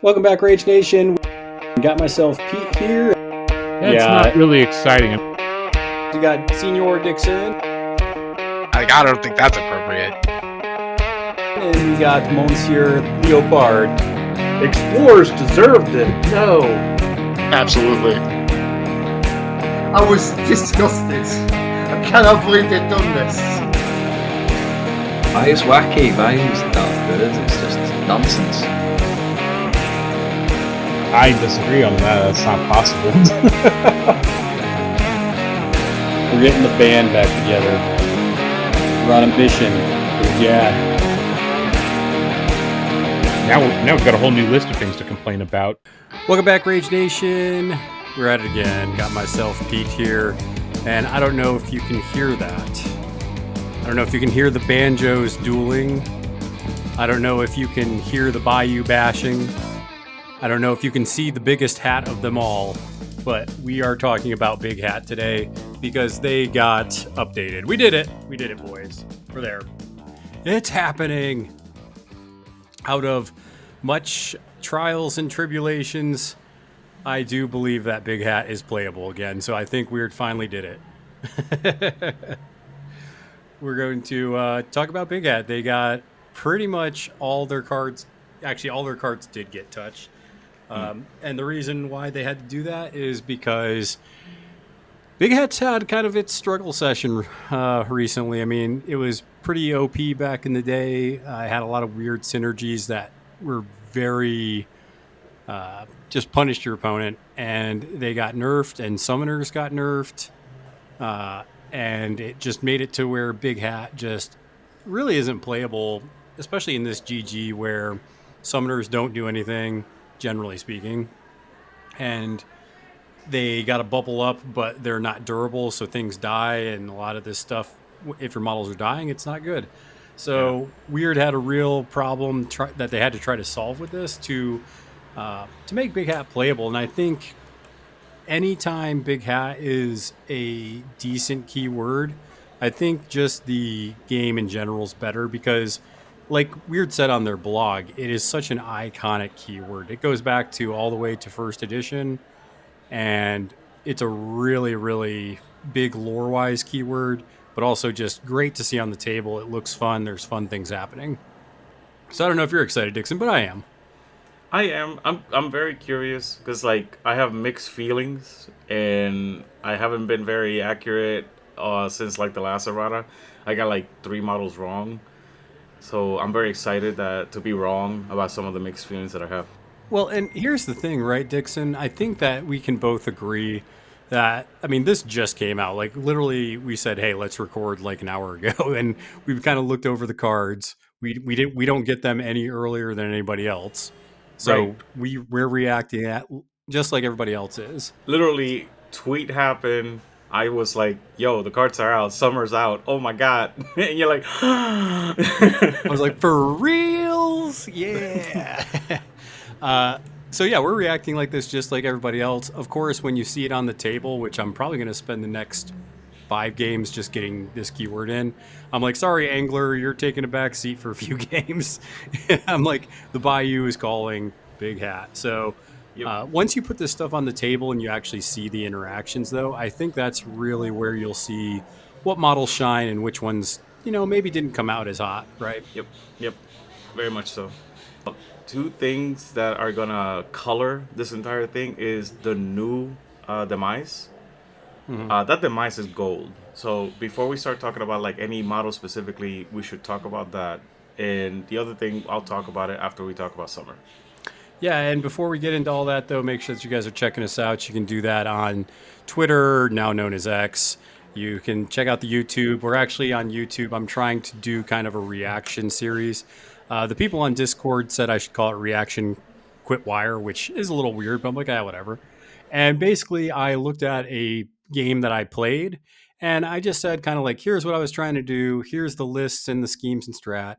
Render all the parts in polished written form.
Welcome back, Rage Nation. Got myself Pete here. That's not really exciting. You got Senior Dixon. I don't think that's appropriate. And we got Monsieur Leopard. Explorers deserved it. No. Absolutely. I was disgusted. I cannot believe they've done this. Why is wacky? Why is that good? It's just nonsense. I disagree on that. That's not possible. We're getting the band back together. We're on a mission. Yeah. Now we've got a whole new list of things to complain about. Welcome back, Rage Nation. We're at it again. Got myself Pete here. And I don't know if you can hear that. I don't know if you can hear the banjos dueling. I don't know if you can hear the bayou bashing. I don't know if you can see the biggest hat of them all, but we are talking about Big Hat today because they got updated. We did it. We did it, boys. We're there. It's happening. Out of much trials and tribulations, I do believe that Big Hat is playable again, so I think Weird finally did it. We're going to talk about Big Hat. They got pretty much all their cards. Actually, all their cards did get touched. And the reason why they had to do that is because Big Hat's had kind of its struggle session recently. I mean, it was pretty OP back in the day. I had a lot of weird synergies that were very just punished your opponent, and they got nerfed, and summoners got nerfed, and it just made it to where Big Hat just really isn't playable, especially in this GG where summoners don't do anything, generally speaking, and they got to bubble up, but they're not durable, so things die, and a lot of this stuff, if your models are dying, it's not good. So Weird had a real problem that they had to try to solve with this to make Big Hat playable, and I think anytime Big Hat is a decent keyword, I think just the game in general is better because, like Weird said on their blog, it is such an iconic keyword. It goes back to all the way to first edition, and it's a really, really big lore-wise keyword, but also just great to see on the table. It looks fun. There's fun things happening. So I don't know if you're excited, Dixon, but I am. I am. I'm very curious because like I have mixed feelings and I haven't been very accurate since like the last errata. I got like 3 models wrong. So I'm very excited to be wrong about some of the mixed feelings that I have. Well, and here's the thing, right, Dixon? I think that we can both agree that, I mean, this just came out. Like, literally, we said, hey, let's record like an hour ago, and we've kind of looked over the cards. We don't get them any earlier than anybody else. So Right. we're reacting at just like everybody else is. Literally, tweet happened. I was like, yo, the cards are out. Summer's out. Oh my God. And you're like, I was like, for reals? Yeah. So yeah, we're reacting like this just like everybody else. Of course, when you see it on the table, which I'm probably going to spend the next 5 games just getting this keyword in, I'm like, sorry, Angler, you're taking a back seat for a few games. I'm like, the Bayou is calling Big Hat. So once you put this stuff on the table and you actually see the interactions, though, I think that's really where you'll see what models shine and which ones, maybe didn't come out as hot, right? Yep. Very much so. 2 things that are gonna color this entire thing is the new demise. That demise is gold. So before we start talking about like any model specifically, we should talk about that. And the other thing, I'll talk about it after we talk about Som'er. Yeah, and before we get into all that, though, make sure that you guys are checking us out. You can do that on Twitter, now known as X. You can check out the YouTube. We're actually on YouTube. I'm trying to do kind of a reaction series. The people on Discord said I should call it Reaction Quit Wire, which is a little weird, but I'm like, whatever. And basically, I looked at a game that I played, and I just said kind of like, here's what I was trying to do. Here's the lists and the schemes and strat.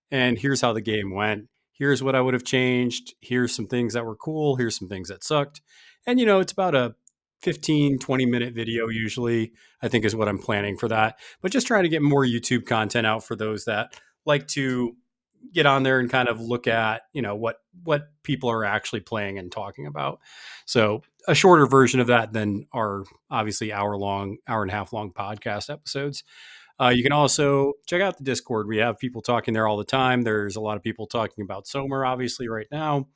And here's how the game went. Here's what I would have changed. Here's some things that were cool. Here's some things that sucked. And, it's about a 15, 20-minute video usually, I think is what I'm planning for that. But just trying to get more YouTube content out for those that like to get on there and kind of look at, what people are actually playing and talking about. So a shorter version of that than our obviously hour and a half long podcast episodes. You can also check out the Discord. We have people talking there all the time. There's a lot of people talking about Som'er, obviously, right now.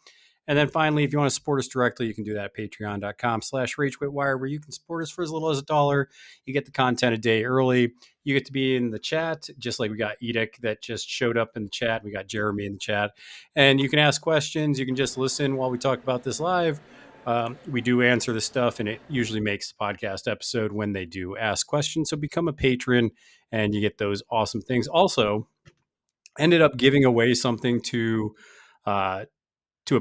And then finally, if you want to support us directly, you can do that at patreon.com/RageQuitWire, where you can support us for as little as $1. You get the content a day early. You get to be in the chat, just like we got Edic that just showed up in the chat. We got Jeremy in the chat. And you can ask questions. You can just listen while we talk about this live. We do answer the stuff, and it usually makes the podcast episode when they do ask questions. So become a patron, and you get those awesome things. Also, ended up giving away something to a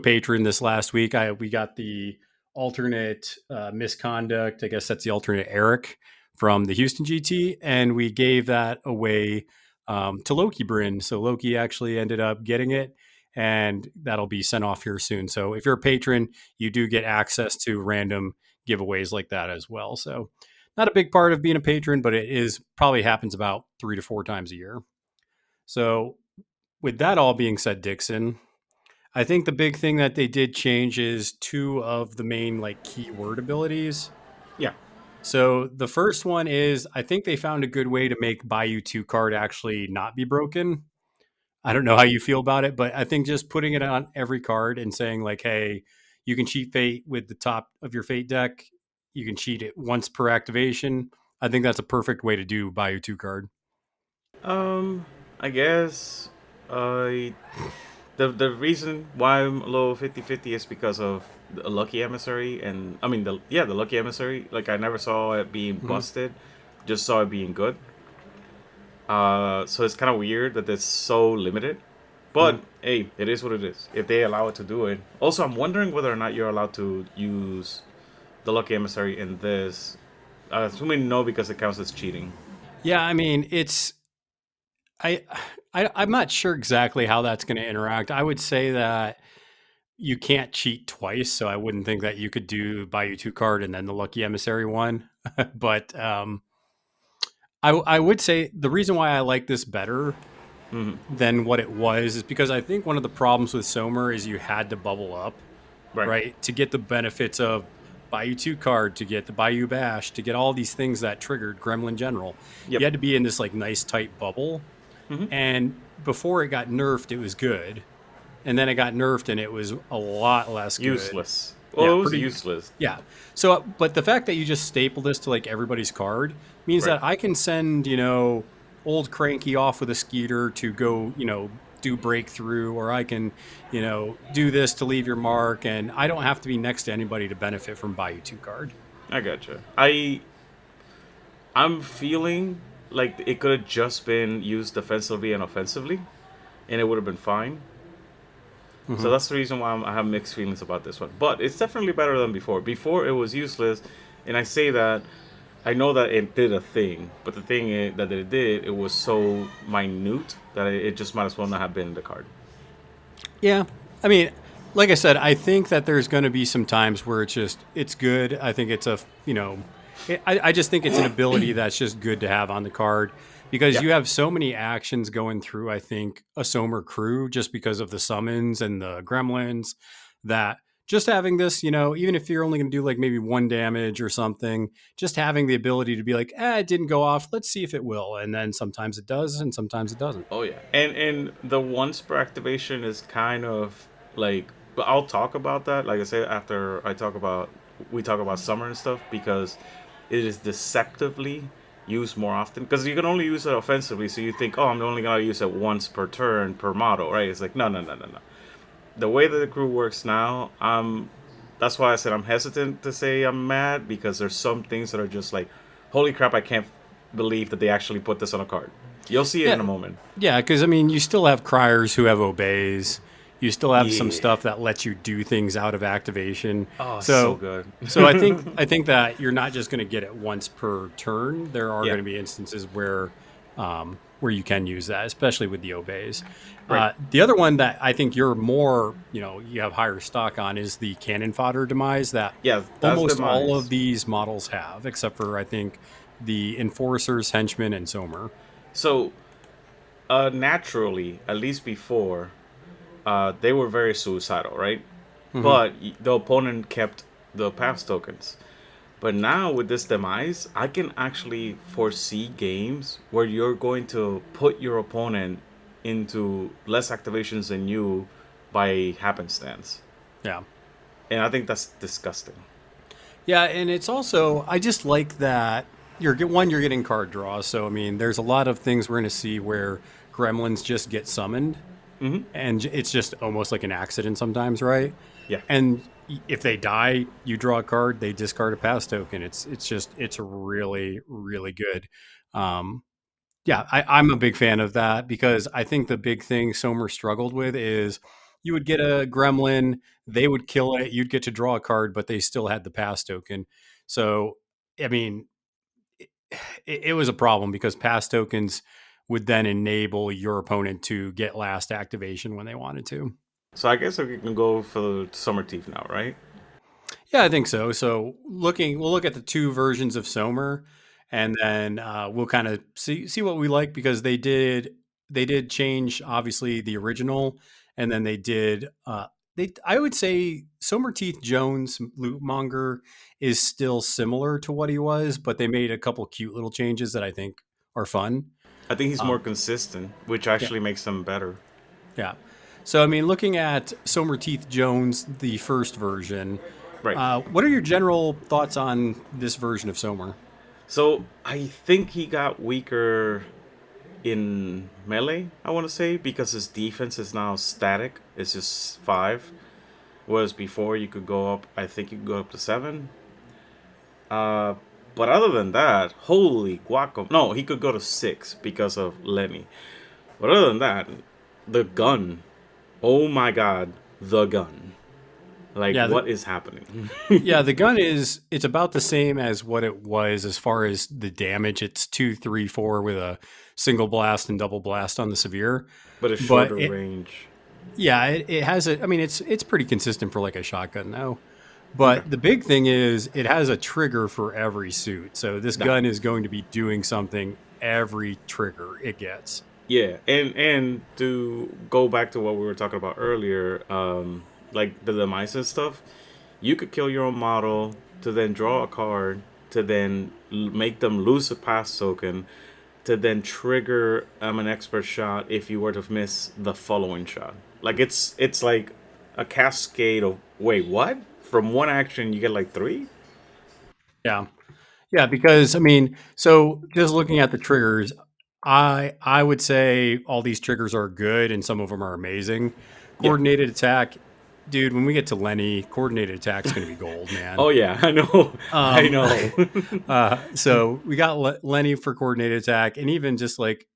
patron this last week. We got the alternate misconduct. I guess that's the alternate Eric from the Houston GT, and we gave that away to Loki Bryn. So Loki actually ended up getting it, and that'll be sent off here soon. So if you're a patron, you do get access to random giveaways like that as well. So not a big part of being a patron, but it is probably happens about 3 to 4 times a year. So with that all being said, Dixon, I think the big thing that they did change is 2 of the main keyword abilities. Yeah. So the first one is, I think they found a good way to make Buy You 2 card actually not be broken. I don't know how you feel about it, but I think just putting it on every card and saying hey, you can cheat Fate with the top of your Fate deck. You can cheat it once per activation. I think that's a perfect way to do Buy You 2 card. I guess the reason why I'm a little 50-50 is because of the Lucky Emissary, and I mean the Lucky Emissary. I never saw it being busted, just saw it being good. So it's kind of weird that it's so limited, but hey, it is what it is. If they allow it to do it. Also, I'm wondering whether or not you're allowed to use the Lucky Emissary in this. Assuming no, because it counts as cheating. Yeah, I mean, I'm not sure exactly how that's going to interact. I would say that you can't cheat twice, so I wouldn't think that you could do Buy You 2 card and then the Lucky Emissary one. But I would say the reason why I like this better than what it was is because I think one of the problems with Som'er is you had to bubble up, right? To get the benefits of Buy You 2 card, to get the Buy You Bash, to get all these things that triggered Gremlin General. Yep. You had to be in this nice tight bubble. And before it got nerfed, it was good. And then it got nerfed and it was a lot less good. Useless. Well, it was useless. Yeah. So, but the fact that you just staple this to everybody's card means that I can send, old Cranky off with a Skeeter to go, do breakthrough, or I can, do this to leave your mark, and I don't have to be next to anybody to benefit from Buy You 2 card. I gotcha. I'm feeling like it could have just been used defensively and offensively, and it would have been fine. So that's the reason why I have mixed feelings about this one. But it's definitely better than before. Before, it was useless, and I say that, I know that it did a thing, but the thing that it did, it was so minute that it just might as well not have been in the card. Yeah. I mean, like I said, I think that there's going to be some times where it's good. I think it's I just think it's an ability that's just good to have on the card, because you have so many actions going through, I think, a Som'er crew, just because of the summons and the gremlins, that just having this, even if you're only going to do maybe 1 damage or something, just having the ability to be it didn't go off. Let's see if it will. And then sometimes it does and sometimes it doesn't. Oh, yeah. And the once per activation is kind of but I'll talk about that, like I said, after we talk about Som'er and stuff, because it is deceptively used more often, because you can only use it offensively, so you think, I'm only gonna use it once per turn per model, right? It's no. The way that the crew works now, that's why I said I'm hesitant to say I'm mad, because there's some things that are just holy crap, I can't believe that they actually put this on a card. You'll see it in a moment. Yeah, because I mean, you still have criers who have obeys. You still have some stuff that lets you do things out of activation. Oh, so good. So I think that you're not just going to get it once per turn. There are going to be instances where you can use that, especially with the obeys. Right. The other one that I think you're more, you have higher stock on is the cannon fodder demise that almost all of these models have, except for I think the enforcers, henchmen, and Som'er. So Naturally, at least before, they were very suicidal, right? But the opponent kept the pass tokens. But now with this demise, I can actually foresee games where you're going to put your opponent into less activations than you by happenstance. Yeah. And I think that's disgusting. Yeah, and it's also I just like that you're getting card draws. So I mean, there's a lot of things we're going to see where gremlins just get summoned, and it's just almost like an accident sometimes, right? Yeah. And if they die, you draw a card, they discard a pass token. It's really really good. Um, yeah, I'm a big fan of that because I think the big thing Som'er struggled with is you would get a gremlin, they would kill it, you'd get to draw a card, but they still had the pass token. So, I mean, it was a problem because pass tokens would then enable your opponent to get last activation when they wanted to. So I guess we can go for Summer Teeth now, right? Yeah, I think so. So we'll look at the two versions of Som'er, and then we'll kind of see what we like because they did change obviously the original, and then they did I would say Som'er Teeth Jones Lootmonger is still similar to what he was, but they made a couple cute little changes that I think are fun. I think he's more consistent, which Yeah. actually makes him better. Yeah. So I mean, looking at Som'er Teeth Jones, the first version. Right. What are your general thoughts on this version of Som'er? So I think he got weaker in melee, I want to say, because his defense is now static. It's just 5. Whereas before you could go up, I think you could go up to 7. But other than that, holy guaco. No, he could go to 6 because of Lenny. But other than that, the gun. Oh my god, the gun. Like, Yeah, what is happening? Yeah, the gun it's about the same as what it was as far as the damage. It's 2, 3, 4 with a single blast and double blast on the severe. But a But shorter it, range. yeah, it has a. I mean, it's pretty consistent for like a shotgun now. But the big thing is it has a trigger for every suit. So this gun is going to be doing something every trigger it gets. Yeah, and to go back to what we were talking about earlier, like the demise and stuff, you could kill your own model to then draw a card to then make them lose a pass token to then trigger an expert shot if you were to miss the following shot. Like it's like a cascade of wait, what? From one action you get like 3? Yeah. Yeah, because I mean, so just looking at the triggers, I would say all these triggers are good and some of them are amazing. Yeah. Coordinated attack, dude. When we get to Lenny, coordinated attack is going to be gold, man. Oh yeah, I know. I know. So we got Lenny for coordinated attack, and even just like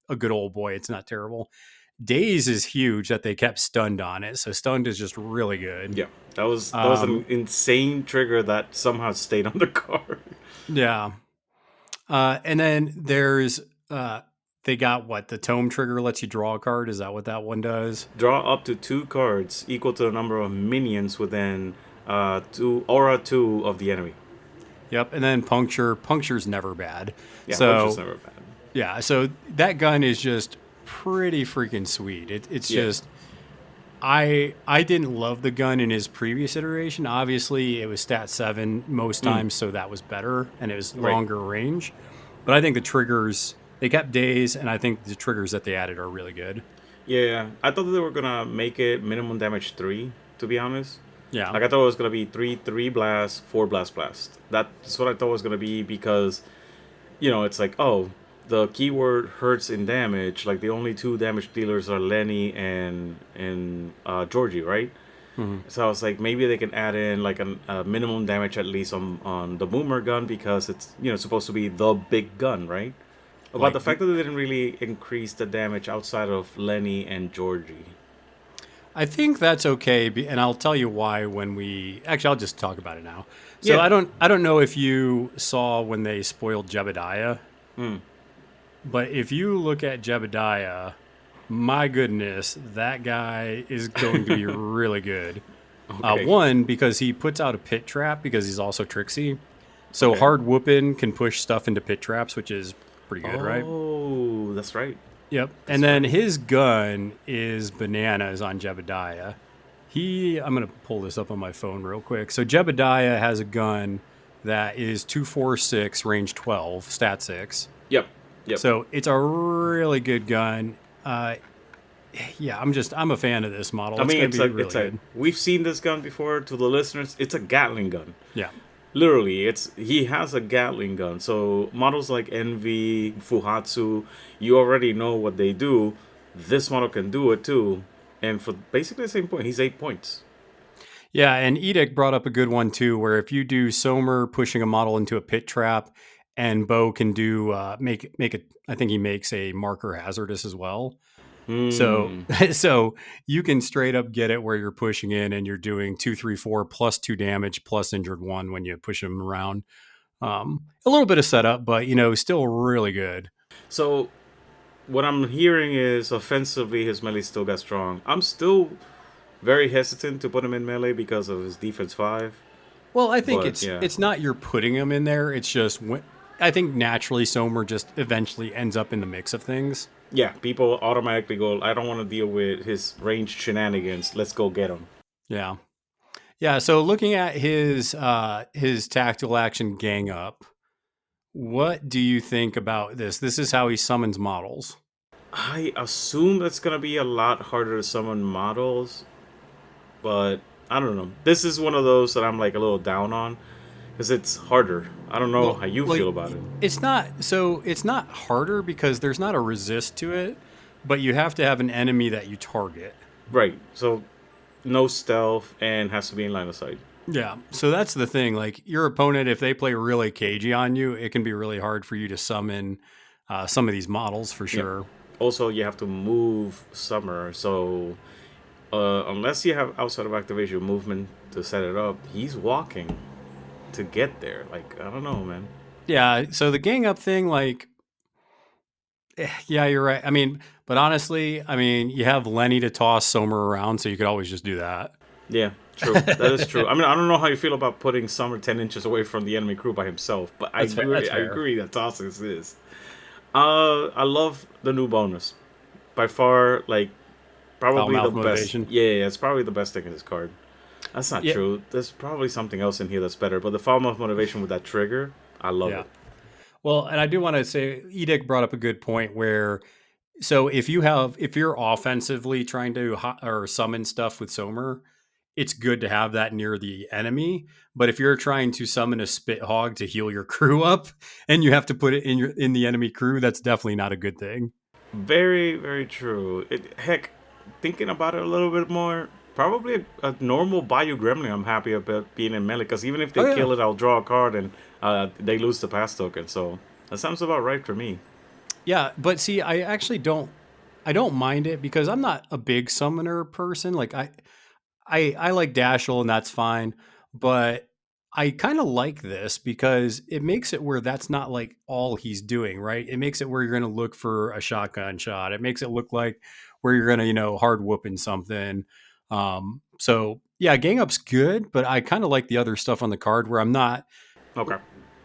a good old boy, it's not terrible. Daze is huge that they kept stunned on it, so stunned is just really good. Yeah, that was an insane trigger that somehow stayed on the card. Yeah. And then there's they got what the tome trigger lets you draw a card. Is that what that one does? Draw up to 2 cards equal to the number of minions within 2 of the enemy. Yep. And then puncture. Puncture's never bad. Yeah, so, puncture's never bad. Yeah. So that gun is just pretty freaking sweet. It's just. I didn't love the gun in his previous iteration. Obviously, it was stat 7 most times, so that was better, and it was longer range. But I think the triggers, they kept days, and I think the triggers that they added are really good. Yeah, I thought they were gonna make it minimum damage 3, to be honest. Yeah. Like I thought it was gonna be 3 blast, 4 blast. That's what I thought it was gonna be because, it's like, oh, the keyword hurts in damage. Like the only 2 damage dealers are Lenny and Georgie, right? Mm-hmm. So I was like, maybe they can add in like a minimum damage at least on the boomer gun because it's supposed to be the big gun, right? But the fact that they didn't really increase the damage outside of Lenny and Georgie. I think that's okay, and I'll tell you why when we actually I'll just talk about it now. So Yeah. I don't know if you saw when they spoiled Jebediah. But if you look at Jebediah, my goodness, that guy is going to be really good. Okay. One, because he puts out a pit trap because he's also tricksy. So hard whooping can push stuff into pit traps, which is pretty good, right? Oh, that's right. Yep. And then his gun is bananas on Jebediah. I'm going to pull this up on my phone real quick. So Jebediah has a gun that is 246, range 12, stat 6. Yep. Yep. So it's a really good gun. Yeah, I'm a fan of this model. I mean, it's gonna be really good. We've seen this gun before. To the listeners, it's a Gatling gun. Yeah. Literally, he has a Gatling gun. So models like Envy, Fuhatsu, you already know what they do. This model can do it too. And for basically the same point, he's 8 points. Yeah, and Edict brought up a good one too, where if you do Som'er pushing a model into a pit trap, and Bo can do make it. I think he makes a marker hazardous as well. So you can straight up get it where you're pushing in and you're doing 2, 3, 4 plus 2 damage plus injured 1 when you push him around. A little bit of setup, but still really good. So what I'm hearing is offensively his melee still got strong. I'm still very hesitant to put him in melee because of his defense 5. Well, I think it's not you're putting him in there. It's just I think naturally Som'er just eventually ends up in the mix of things. Yeah, people automatically go, I don't want to deal with his ranged shenanigans. Let's go get him. Yeah. Yeah, so looking at his tactical action gang up, what do you think about this? This is how he summons models. I assume that's going to be a lot harder to summon models, but I don't know. This is one of those that I'm like a little down on because it's harder. I don't know how you feel about it. It's not harder because there's not a resist to it, but you have to have an enemy that you target. Right. So no stealth and has to be in line of sight. Yeah. So that's the thing. Like your opponent, if they play really cagey on you, it can be really hard for you to summon some of these models for sure. Yep. Also, you have to move Som'er. So unless you have outside of activation movement to set it up, he's walking to get there. Like, I don't know, man. Yeah, so the gang up thing, like, yeah, you're right. I mean, but honestly, you have Lenny to toss Som'er around, so you could always just do that. Yeah, true. That is true. I mean, I don't know how you feel about putting Som'er 10 inches away from the enemy crew by himself, but I agree that tossing is. I love the new bonus. By far, like, probably the best. Yeah, it's probably the best thing in this card. That's not true. There's probably something else in here that's better. But the foul-mouth motivation with that trigger, I love it. Well, and I do want to say, Edict brought up a good point where, so if you're offensively trying to or summon stuff with Som'er, it's good to have that near the enemy. But if you're trying to summon a spit hog to heal your crew up, and you have to put it in the enemy crew, that's definitely not a good thing. Very, very true. Heck, thinking about it a little bit more. Probably a normal Bayou Gremlin I'm happy about being in melee, because even if they kill it, I'll draw a card and they lose the pass token. So that sounds about right for me. Yeah, but see, I actually don't mind it because I'm not a big summoner person. Like I like Dashel and that's fine, but I kind of like this because it makes it where that's not like all he's doing, right? It makes it where you're going to look for a shotgun shot. It makes it look like where you're going to, hard whooping something. So yeah, gang up's good, but I kind of like the other stuff on the card where I'm not. Okay.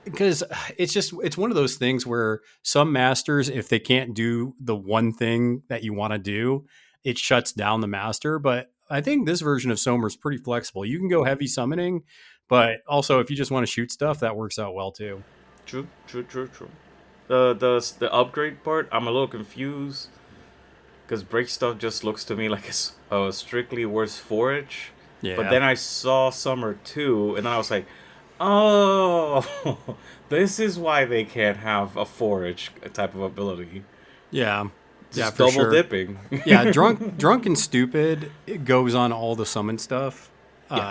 Because it's one of those things where some masters, if they can't do the one thing that you want to do, it shuts down the master. But I think this version of Som'er is pretty flexible. You can go heavy summoning, but also if you just want to shoot stuff, that works out well too. True. The upgrade part, I'm a little confused. Because break stuff just looks to me like it's strictly worse forage. Yeah. But then I saw Som'er 2, and then I was like, oh, this is why they can't have a forage type of ability. Yeah. Just double sure. dipping. Yeah, drunk and stupid, it goes on all the summon stuff.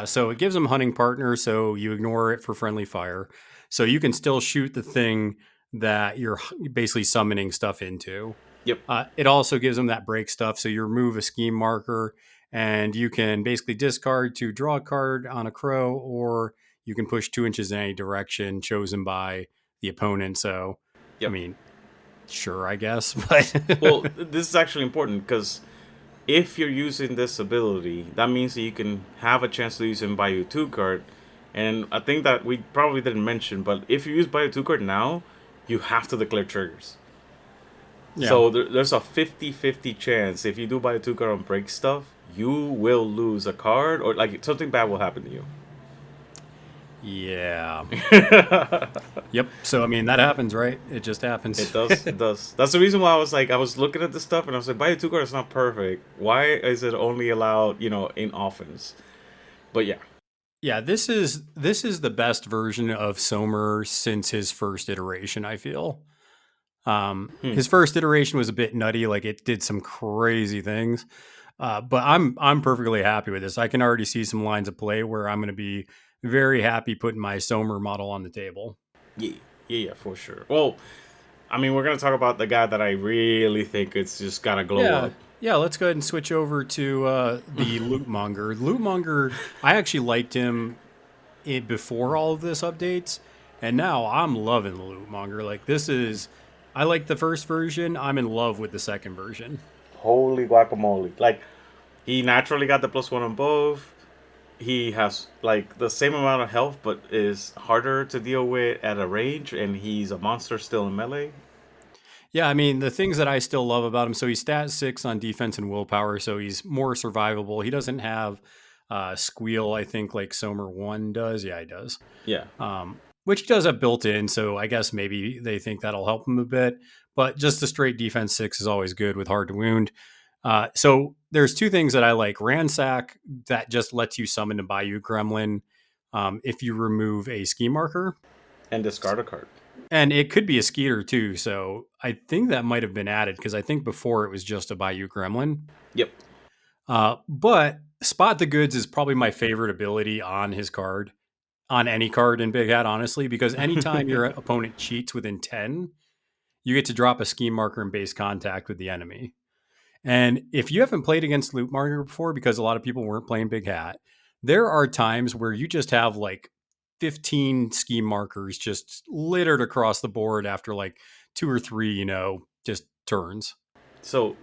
So it gives them hunting partner, so you ignore it for friendly fire. So you can still shoot the thing that you're basically summoning stuff into. Yep. It also gives them that break stuff. So you remove a scheme marker and you can basically discard to draw a card on a crow, or you can push 2 inches in any direction chosen by the opponent. So, I mean, sure, I guess. But well, this is actually important because if you're using this ability, that means that you can have a chance to use in Bayou 2 card. And I think that we probably didn't mention, but if you use Bayou 2 card now, you have to declare triggers. Yeah. So there's a 50-50 chance if you do buy a 2 card and break stuff, you will lose a card or like something bad will happen to you. Yeah. Yep. So I mean that happens, right? It just happens. It does. It does. That's the reason why I was looking at this stuff and I was like, buy a 2 card is not perfect. Why is it only allowed, in offense? But yeah. Yeah, this is the best version of Som'er since his first iteration, I feel. Hmm. His first iteration was a bit nutty, like it did some crazy things. But I'm perfectly happy with this. I can already see some lines of play where I'm going to be very happy putting my Som'er model on the table. Yeah. Yeah, for sure. Well, I mean, we're gonna talk about the guy that I really think it's just gotta glow Yeah, up. yeah. Let's go ahead and switch over to the Lootmonger. Lootmonger, I actually liked him before all of this updates, and now I'm loving the Lootmonger. Like I like the first version. I'm in love with the second version. Holy guacamole! Like he naturally got the +1 on both. He has like the same amount of health, but is harder to deal with at a range, and he's a monster still in melee. Yeah, I mean the things that I still love about him. So he's stat 6 on defense and willpower, so he's more survivable. He doesn't have squeal, I think, like Som'er 1 does. Yeah, he does. Yeah. Which does have built in, so I guess maybe they think that'll help him a bit. But just the straight defense 6 is always good with hard to wound. So there's two things that I like. Ransack, that just lets you summon a Bayou Gremlin if you remove a ski marker. And discard a card. And it could be a Skeeter too. So I think that might have been added because I think before it was just a Bayou Gremlin. Yep. But Spot the Goods is probably my favorite ability on his card, on any card in Big Hat, honestly, because anytime your opponent cheats within 10, you get to drop a scheme marker in base contact with the enemy. And if you haven't played against Lootmonger before, because a lot of people weren't playing Big Hat, there are times where you just have like 15 scheme markers just littered across the board after like 2 or 3, just turns. So,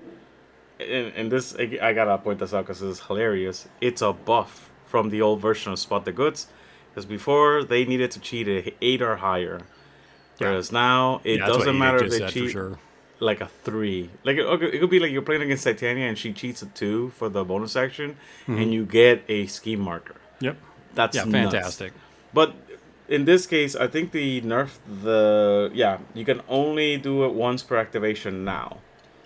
and this I gotta point this out because this is hilarious. It's a buff from the old version of Spot the Goods, because before they needed to cheat at 8 or higher, whereas now it Yeah, that's what doesn't Edic matter if just they said for cheat sure. like a 3. Like it could be like you're playing against Titania and she cheats a 2 for the bonus action, and you get a scheme marker. Yep. That's Yeah, nuts. fantastic. But in this case, I think the nerf you can only do it once per activation now,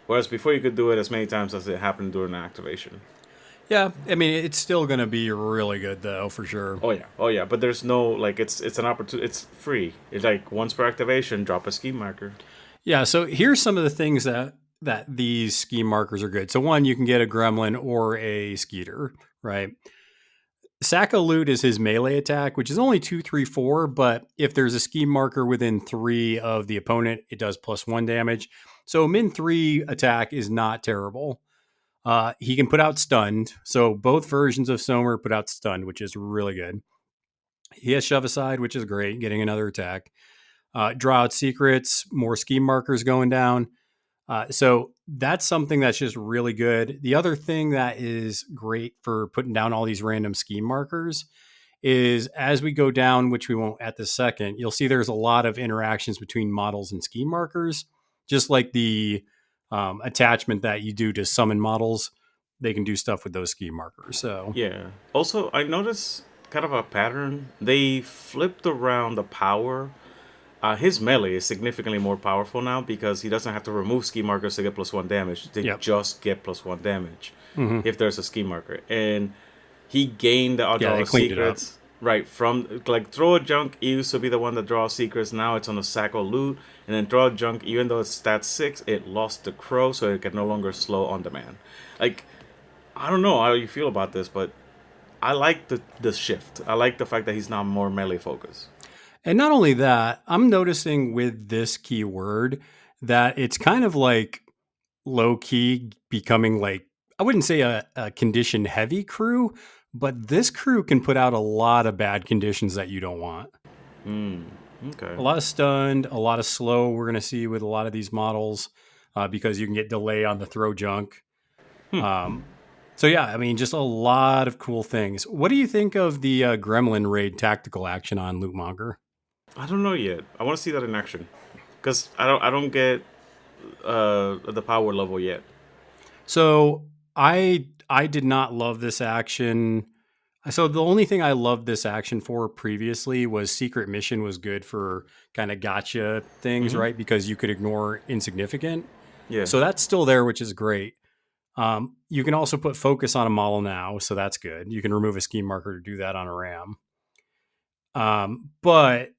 whereas before you could do it as many times as it happened during an activation. Yeah, I mean, it's still going to be really good, though, for sure. Oh yeah, but there's no like it's an opportunity. It's free. It's like once per activation, drop a scheme marker. Yeah, so here's some of the things that these scheme markers are good. So one, you can get a Gremlin or a Skeeter, right? Sacco Loot is his melee attack, which is only 2, 3, 4, but if there's a scheme marker within 3 of the opponent, it does +1 damage. So min 3 attack is not terrible. He can put out Stunned. So both versions of Som'er put out Stunned, which is really good. He has Shove Aside, which is great, getting another attack. Draw out Secrets, more scheme markers going down. So that's something that's just really good. The other thing that is great for putting down all these random scheme markers is as we go down, which we won't at this second, you'll see there's a lot of interactions between models and scheme markers, just like the attachment that you do to summon models. They can do stuff with those scheme markers. So Yeah. Also, I noticed kind of a pattern. They flipped around the power. His melee is significantly more powerful now because he doesn't have to remove ski markers to get +1 damage. They just get +1 damage if there's a ski marker. And he gained the outdraw secrets right from like Throw a Junk used to be the one that draws secrets. Now it's on the Sacco Loot, and then Throw a Junk, even though it's stat 6, it lost the crow, so it can no longer slow on demand. Like, I don't know how you feel about this, but I like the shift. I like the fact that he's now more melee focused. And not only that, I'm noticing with this keyword that it's kind of like low key becoming like, I wouldn't say a condition heavy crew, but this crew can put out a lot of bad conditions that you don't want. Okay. A lot of stunned, a lot of slow we're going to see with a lot of these models because you can get delay on the Throw Junk. So yeah, I mean, just a lot of cool things. What do you think of the Gremlin raid tactical action on Lootmonger? I don't know yet. I want to see that in action because I don't get the power level yet. So I did not love this action. So the only thing I loved this action for previously was Secret Mission was good for kind of gotcha things, Mhm. right? Because you could ignore insignificant. Yeah. So that's still there, which is great. You can also put focus on a model now, so that's good. You can remove a scheme marker to do that on a RAM. But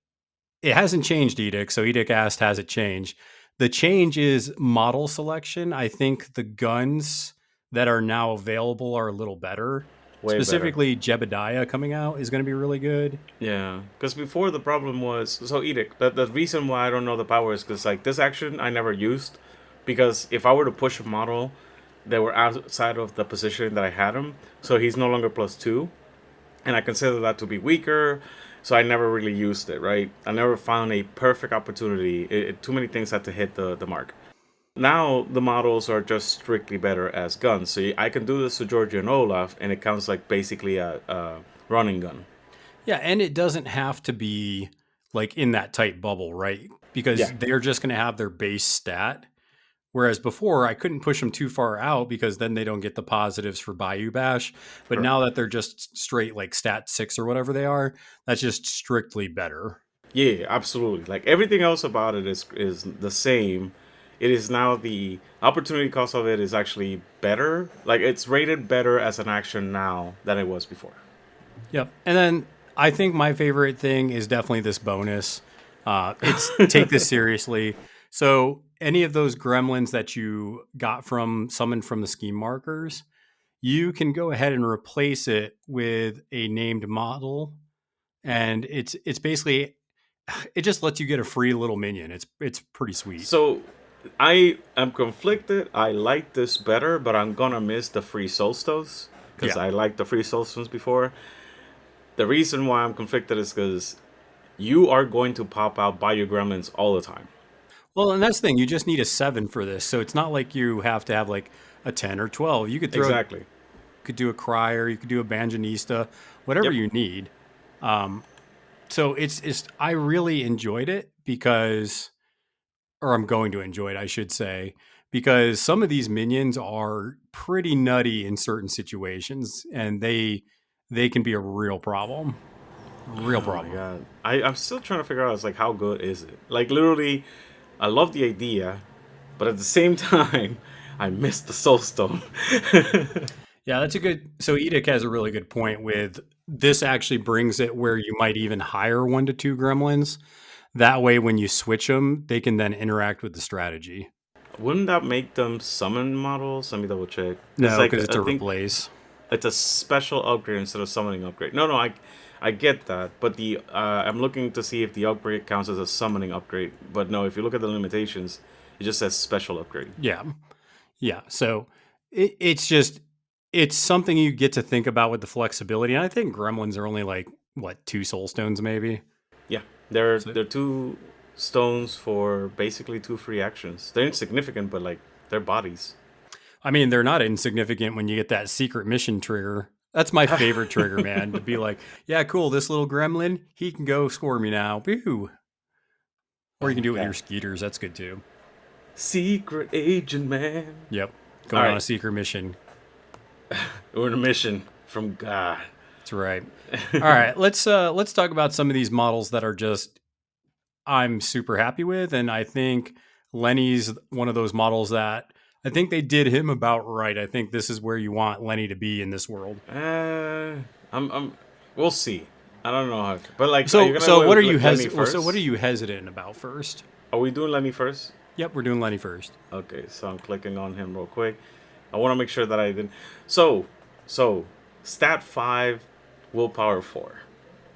it hasn't changed, Edict. So Edict asked, has it changed? The change is model selection. I think the guns that are now available are a little better. Way better. Specifically, Jebediah coming out is going to be really good. Yeah, because before the problem was so Edict. The reason why I don't know the power is because like this action I never used, because if I were to push a model, they were outside of the position that I had him, so he's no longer +2, and I consider that to be weaker. So I never really used it. Right, I never found a perfect opportunity. Too many things had to hit the mark. Now the models are just strictly better as guns. So I can do this to Georgia and Olaf, and it counts like basically a running gun. Yeah, and it doesn't have to be like in that tight bubble, right? Because Yeah. they're just going to have their base stat. Whereas before, I couldn't push them too far out because then they don't get the positives for Bayou Bash. But Sure. now that they're just straight like stat 6 or whatever they are, that's just strictly better. Yeah, absolutely. Like everything else about it is the same. It is now the opportunity cost of it is actually better. Like it's rated better as an action now than it was before. Yep. And then I think my favorite thing is definitely this bonus. It's take this seriously. So any of those gremlins that you got from summoned from the scheme markers, you can go ahead and replace it with a named model, and it's basically it just lets you get a free little minion. It's pretty sweet. So I am conflicted. I like this better, but I'm gonna miss the free soulstones because Yeah. I liked the free soulstones before. The reason why I'm conflicted is because you are going to pop out Bayou Gremlins all the time. Well, and that's the thing. You just need a 7 for this, so it's not like you have to have like a 10 or 12. You could throw Exactly. could do a crier, you could do a banjanista, whatever Yep. you need. So it's I really enjoyed it because, or I'm going to enjoy it, I should say, because some of these minions are pretty nutty in certain situations, and they can be a real problem. Real Oh my problem. god. I'm still trying to figure out it's like how good is it? Like literally I love the idea, but at the same time I miss the soulstone. Yeah, that's a good. So Edic has a really good point with this. Actually, brings it where you might even hire 1 to 2 gremlins. That way, when you switch them, they can then interact with the strategy. Wouldn't that make them summon models? Let me double check. No, Like because it's I a think replace. it's a special upgrade instead of summoning upgrade. No, I get that, but the I'm looking to see if the upgrade counts as a summoning upgrade. But no, if you look at the limitations, it just says special upgrade. Yeah, yeah. So it's something you get to think about with the flexibility. And I think gremlins are only like what 2 soul stones, maybe. Yeah, they're So, they're 2 stones for basically 2 free actions. They're insignificant, but like they're bodies. I mean, they're not insignificant when you get that secret mission trigger. That's my favorite trigger, man. To be like, yeah, cool. This little gremlin, he can go score me now. Boo. Or you can do it with your skeeters. That's good too. Secret agent man. Yep. Going on a Alright. secret mission. We're on a mission from God. That's right. All right. Let's talk about some of these models that are just I'm super happy with, and I think Lenny's one of those models that I think they did him about right. I think this is where you want Lenny to be in this world. I'm. We'll see. I don't know how, but like, So you're gonna so go what are with you Lenny so what are first? you hesitant about first? Are we doing Lenny first? Yep, we're doing Lenny first. Okay, so I'm clicking on him real quick. I want to make sure that I didn't. So, stat 5, willpower 4.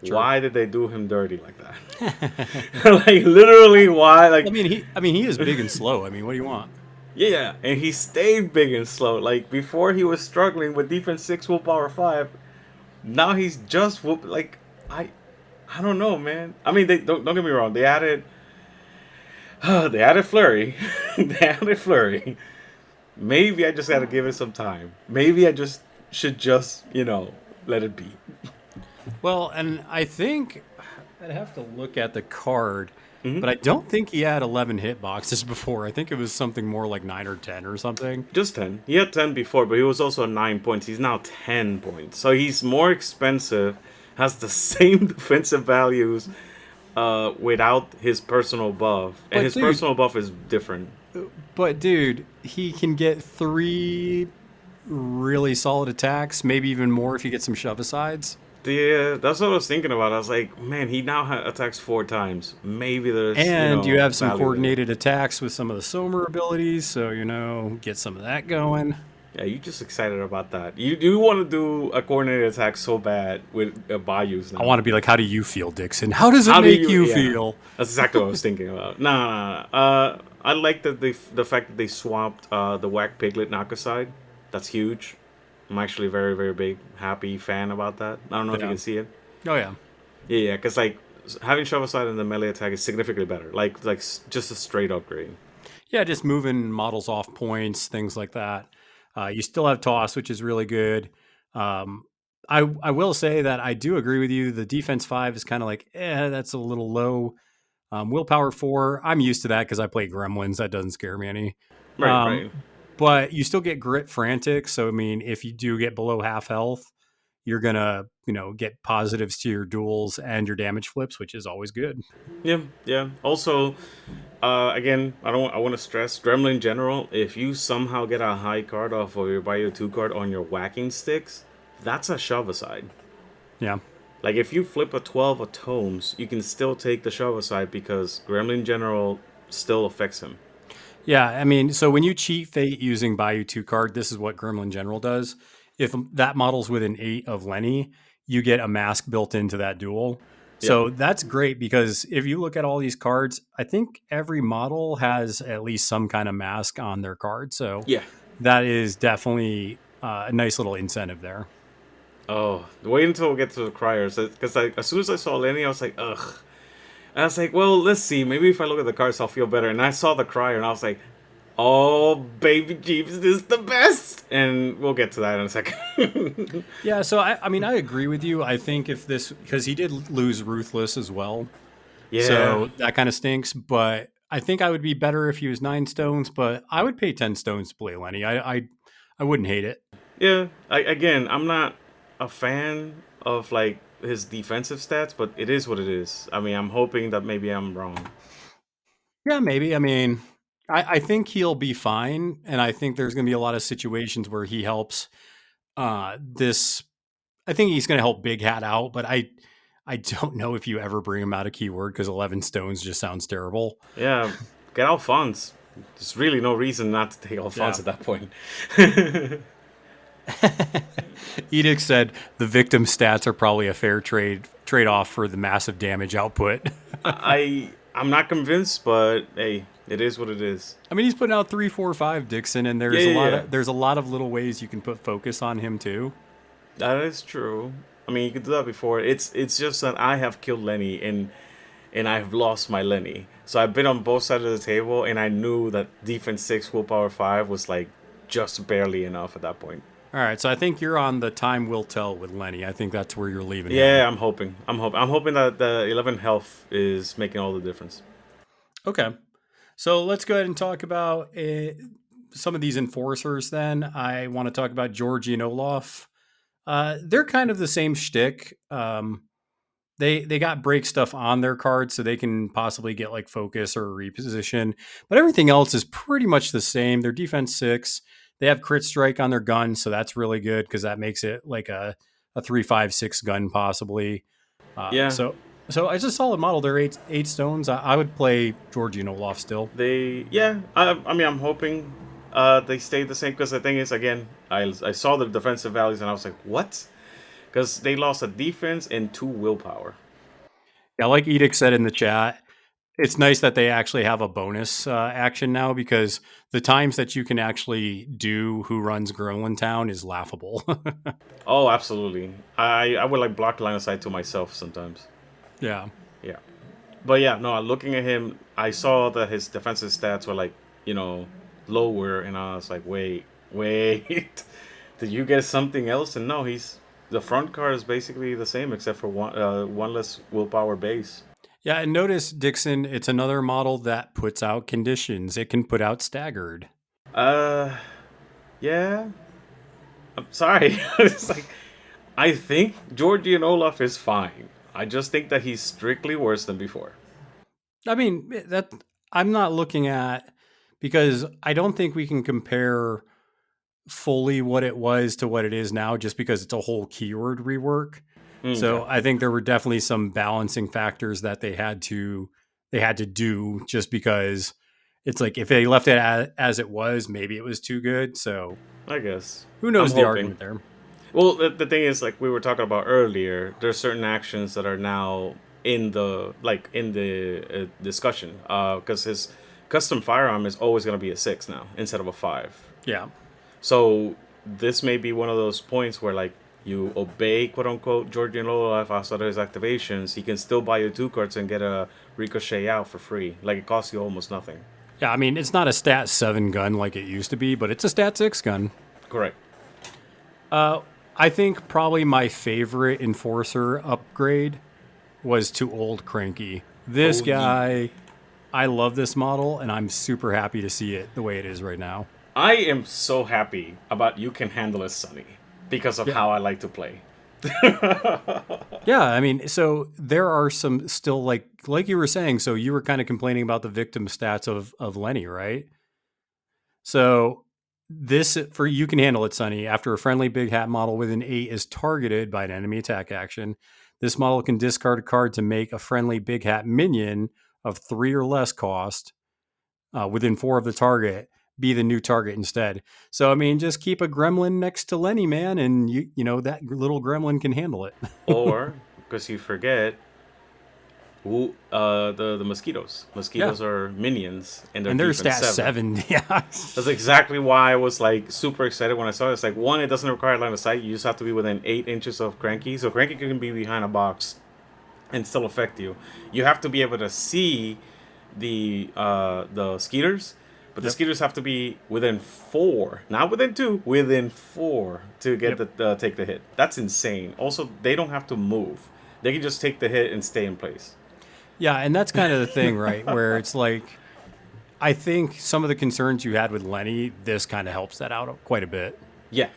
Sure. Why did they do him dirty like that? Like literally, why? Like, I mean he is big and slow. I mean, what do you want? yeah, and he stayed big and slow. Like before, he was struggling with defense 6, willpower 5. Now he's just like I don't know, man. I mean, they don't get me wrong. They added flurry. They added flurry. Maybe I just got to give it some time. Maybe I just should let it be. Well, and I think I'd have to look at the card. but I don't think he had 11 hitboxes before. I think it was something more like 9 or 10 or something. Just 10. He had 10 before, but he was also 9 points. He's now 10 points. So he's more expensive, has the same defensive values without his personal buff. And But his dude- personal buff is different. But dude, he can get 3 really solid attacks, maybe even more if you get some shove-asides. Yeah, that's what I was thinking about. I was like, man, he now attacks 4 times. Maybe there's And you have some value there. coordinated attacks with some of the Som'er abilities, so, get some of that going. Yeah, you just excited about that. You want to do a coordinated attack so bad with Bayous now. I want to be like, how do you feel, Dixon? How does it How do make you yeah. feel? That's exactly what I was thinking about. Nah. I like that the fact that they swapped the Whack Piglet Knock-Aside. That's huge. I'm actually very, very big, happy fan about that. I don't know if you Yeah. can see it. Oh, yeah. Yeah, because like having Shove Aside in the melee attack is significantly better. Like just a straight upgrade. Yeah, just moving models off points, things like that. You still have toss, which is really good. I will say that I do agree with you. The defense 5 is kind of like, that's a little low. Willpower 4, I'm used to that because I play Gremlins. That doesn't scare me any. Right. But you still get Grit Frantic. So, I mean, if you do get below half health, you're going to, get positives to your duels and your damage flips, which is always good. Yeah. Also, again, I want to stress Gremlin in general. If you somehow get a high card off of your Bio 2 card on your whacking sticks, that's a Shove Aside. Yeah. Like if you flip a 12 of tomes, you can still take the Shove Aside because Gremlin in general still affects him. Yeah, I mean, so when you cheat fate using Bayou 2 card, this is what Gremlin General does. If that model's within 8 of Lenny, you get a mask built into that duel. So that's great because if you look at all these cards, I think every model has at least some kind of mask on their card. So Yeah. that is definitely a nice little incentive there. Oh, wait until we get to the criers. Because as soon as I saw Lenny, I was like, ugh. And I was like, well, let's see. Maybe if I look at the cards, I'll feel better. And I saw the crier, and I was like, oh, baby Jeeps, this is the best. And we'll get to that in a second. Yeah, so I mean, I agree with you. I think if this, because he did lose Ruthless as well. Yeah. So that kind of stinks. But I think I would be better if he was 9 stones, but I would pay 10 stones to play Lenny. I wouldn't hate it. Yeah. I'm not a fan of, like, his defensive stats, but it is what it is. I mean, I'm hoping that maybe I'm wrong. Yeah, maybe. I mean, I think he'll be fine. And I think there's going to be a lot of situations where he helps this. I think he's going to help Big Hat out, but I don't know if you ever bring him out a keyword because 11 stones just sounds terrible. Yeah. Get Alphonse. There's really no reason not to take Alphonse at that point. Edict said the victim stats are probably a fair trade-off for the massive damage output. I'm not convinced, but hey, it is what it is. I mean, he's putting out 3, 4, 5 Dixon, and there's a lot of little ways you can put focus on him too. That is true. I mean, you could do that before. It's just that I have killed Lenny and I've lost my Lenny. So I've been on both sides of the table, and I knew that defense 6, willpower 5 was like just barely enough at that point. All right, so I think you're on the time will tell with Lenny. I think that's where you're leaving. Yeah, I'm hoping that the 11 health is making all the difference. Okay, so let's go ahead and talk about some of these enforcers. Then I want to talk about Georgie and Olaf. They're kind of the same shtick. They got break stuff on their cards, so they can possibly get like focus or reposition. But everything else is pretty much the same. They're defense 6. They have crit strike on their gun, so that's really good because that makes it like a 3, 5, 6 gun possibly. Yeah. So it's a solid model. They're 8 stones. I would play Georgie and Olaf still. I mean, I'm hoping they stay the same because the thing is, again, I saw the defensive values and I was like, what? Because they lost a defense and 2 willpower. Yeah, like Edict said in the chat, it's nice that they actually have a bonus action now because the times that you can actually do who runs Gremlin Town is laughable. Oh, absolutely. I would like block line of sight to myself sometimes. Yeah. Yeah. But yeah, no, looking at him, I saw that his defensive stats were like, lower, and I was like, wait. Did you get something else? And no, the front card is basically the same except for one less willpower base. Yeah, and notice, Dixon, it's another model that puts out conditions. It can put out staggered. Uh, yeah. I'm sorry. It's like I think Georgian Olaf is fine. I just think that he's strictly worse than before. I mean, that I'm not looking at because I don't think we can compare fully what it was to what it is now just because it's a whole keyword rework. Okay. So I think there were definitely some balancing factors that they had to do just because it's like if they left it as it was, maybe it was too good. So I guess. who I'm knows the hoping. argument there? Well, the thing is, like we were talking about earlier, there's certain actions that are now in the discussion. Because his custom firearm is always going to be a 6 now instead of a 5. Yeah. So this may be one of those points where like you obey quote unquote Georgian Olaf outside of his activations, he can still buy you 2 cards and get a ricochet out for free. Like it costs you almost nothing. Yeah, I mean, it's not a stat 7 gun like it used to be, but it's a stat 6 gun. Correct. I think probably my favorite enforcer upgrade was to Old Cranky. This Old Ye- guy, I love this model, and I'm super happy to see it the way it is right now. I am so happy about You Can Handle It, Sonny, because of how I like to play. Yeah, I mean, so there are some still like you were saying. So you were kind of complaining about the victim stats of Lenny, right? So this for You Can Handle It, Sonny. After a friendly big hat model with an 8 is targeted by an enemy attack action, this model can discard a card to make a friendly big hat minion of 3 or less cost within 4 of the target be the new target instead. So I mean, just keep a gremlin next to Lenny, man, and you know that little gremlin can handle it. Or, because you forget, the mosquitoes. Mosquitoes are minions, and And they're there's defense stat 7. Yeah. That's exactly why I was like super excited when I saw it. It's like, one, it doesn't require line of sight. You just have to be within 8 inches of Cranky. So Cranky can be behind a box and still affect you. You have to be able to see the skeeters, but the skeeters have to be within 4, not within 2, within 4 to get the take the hit. That's insane. Also, they don't have to move. They can just take the hit and stay in place. Yeah, and that's kind of the thing, right? Where it's like, I think some of the concerns you had with Lenny, this kind of helps that out quite a bit. Yeah.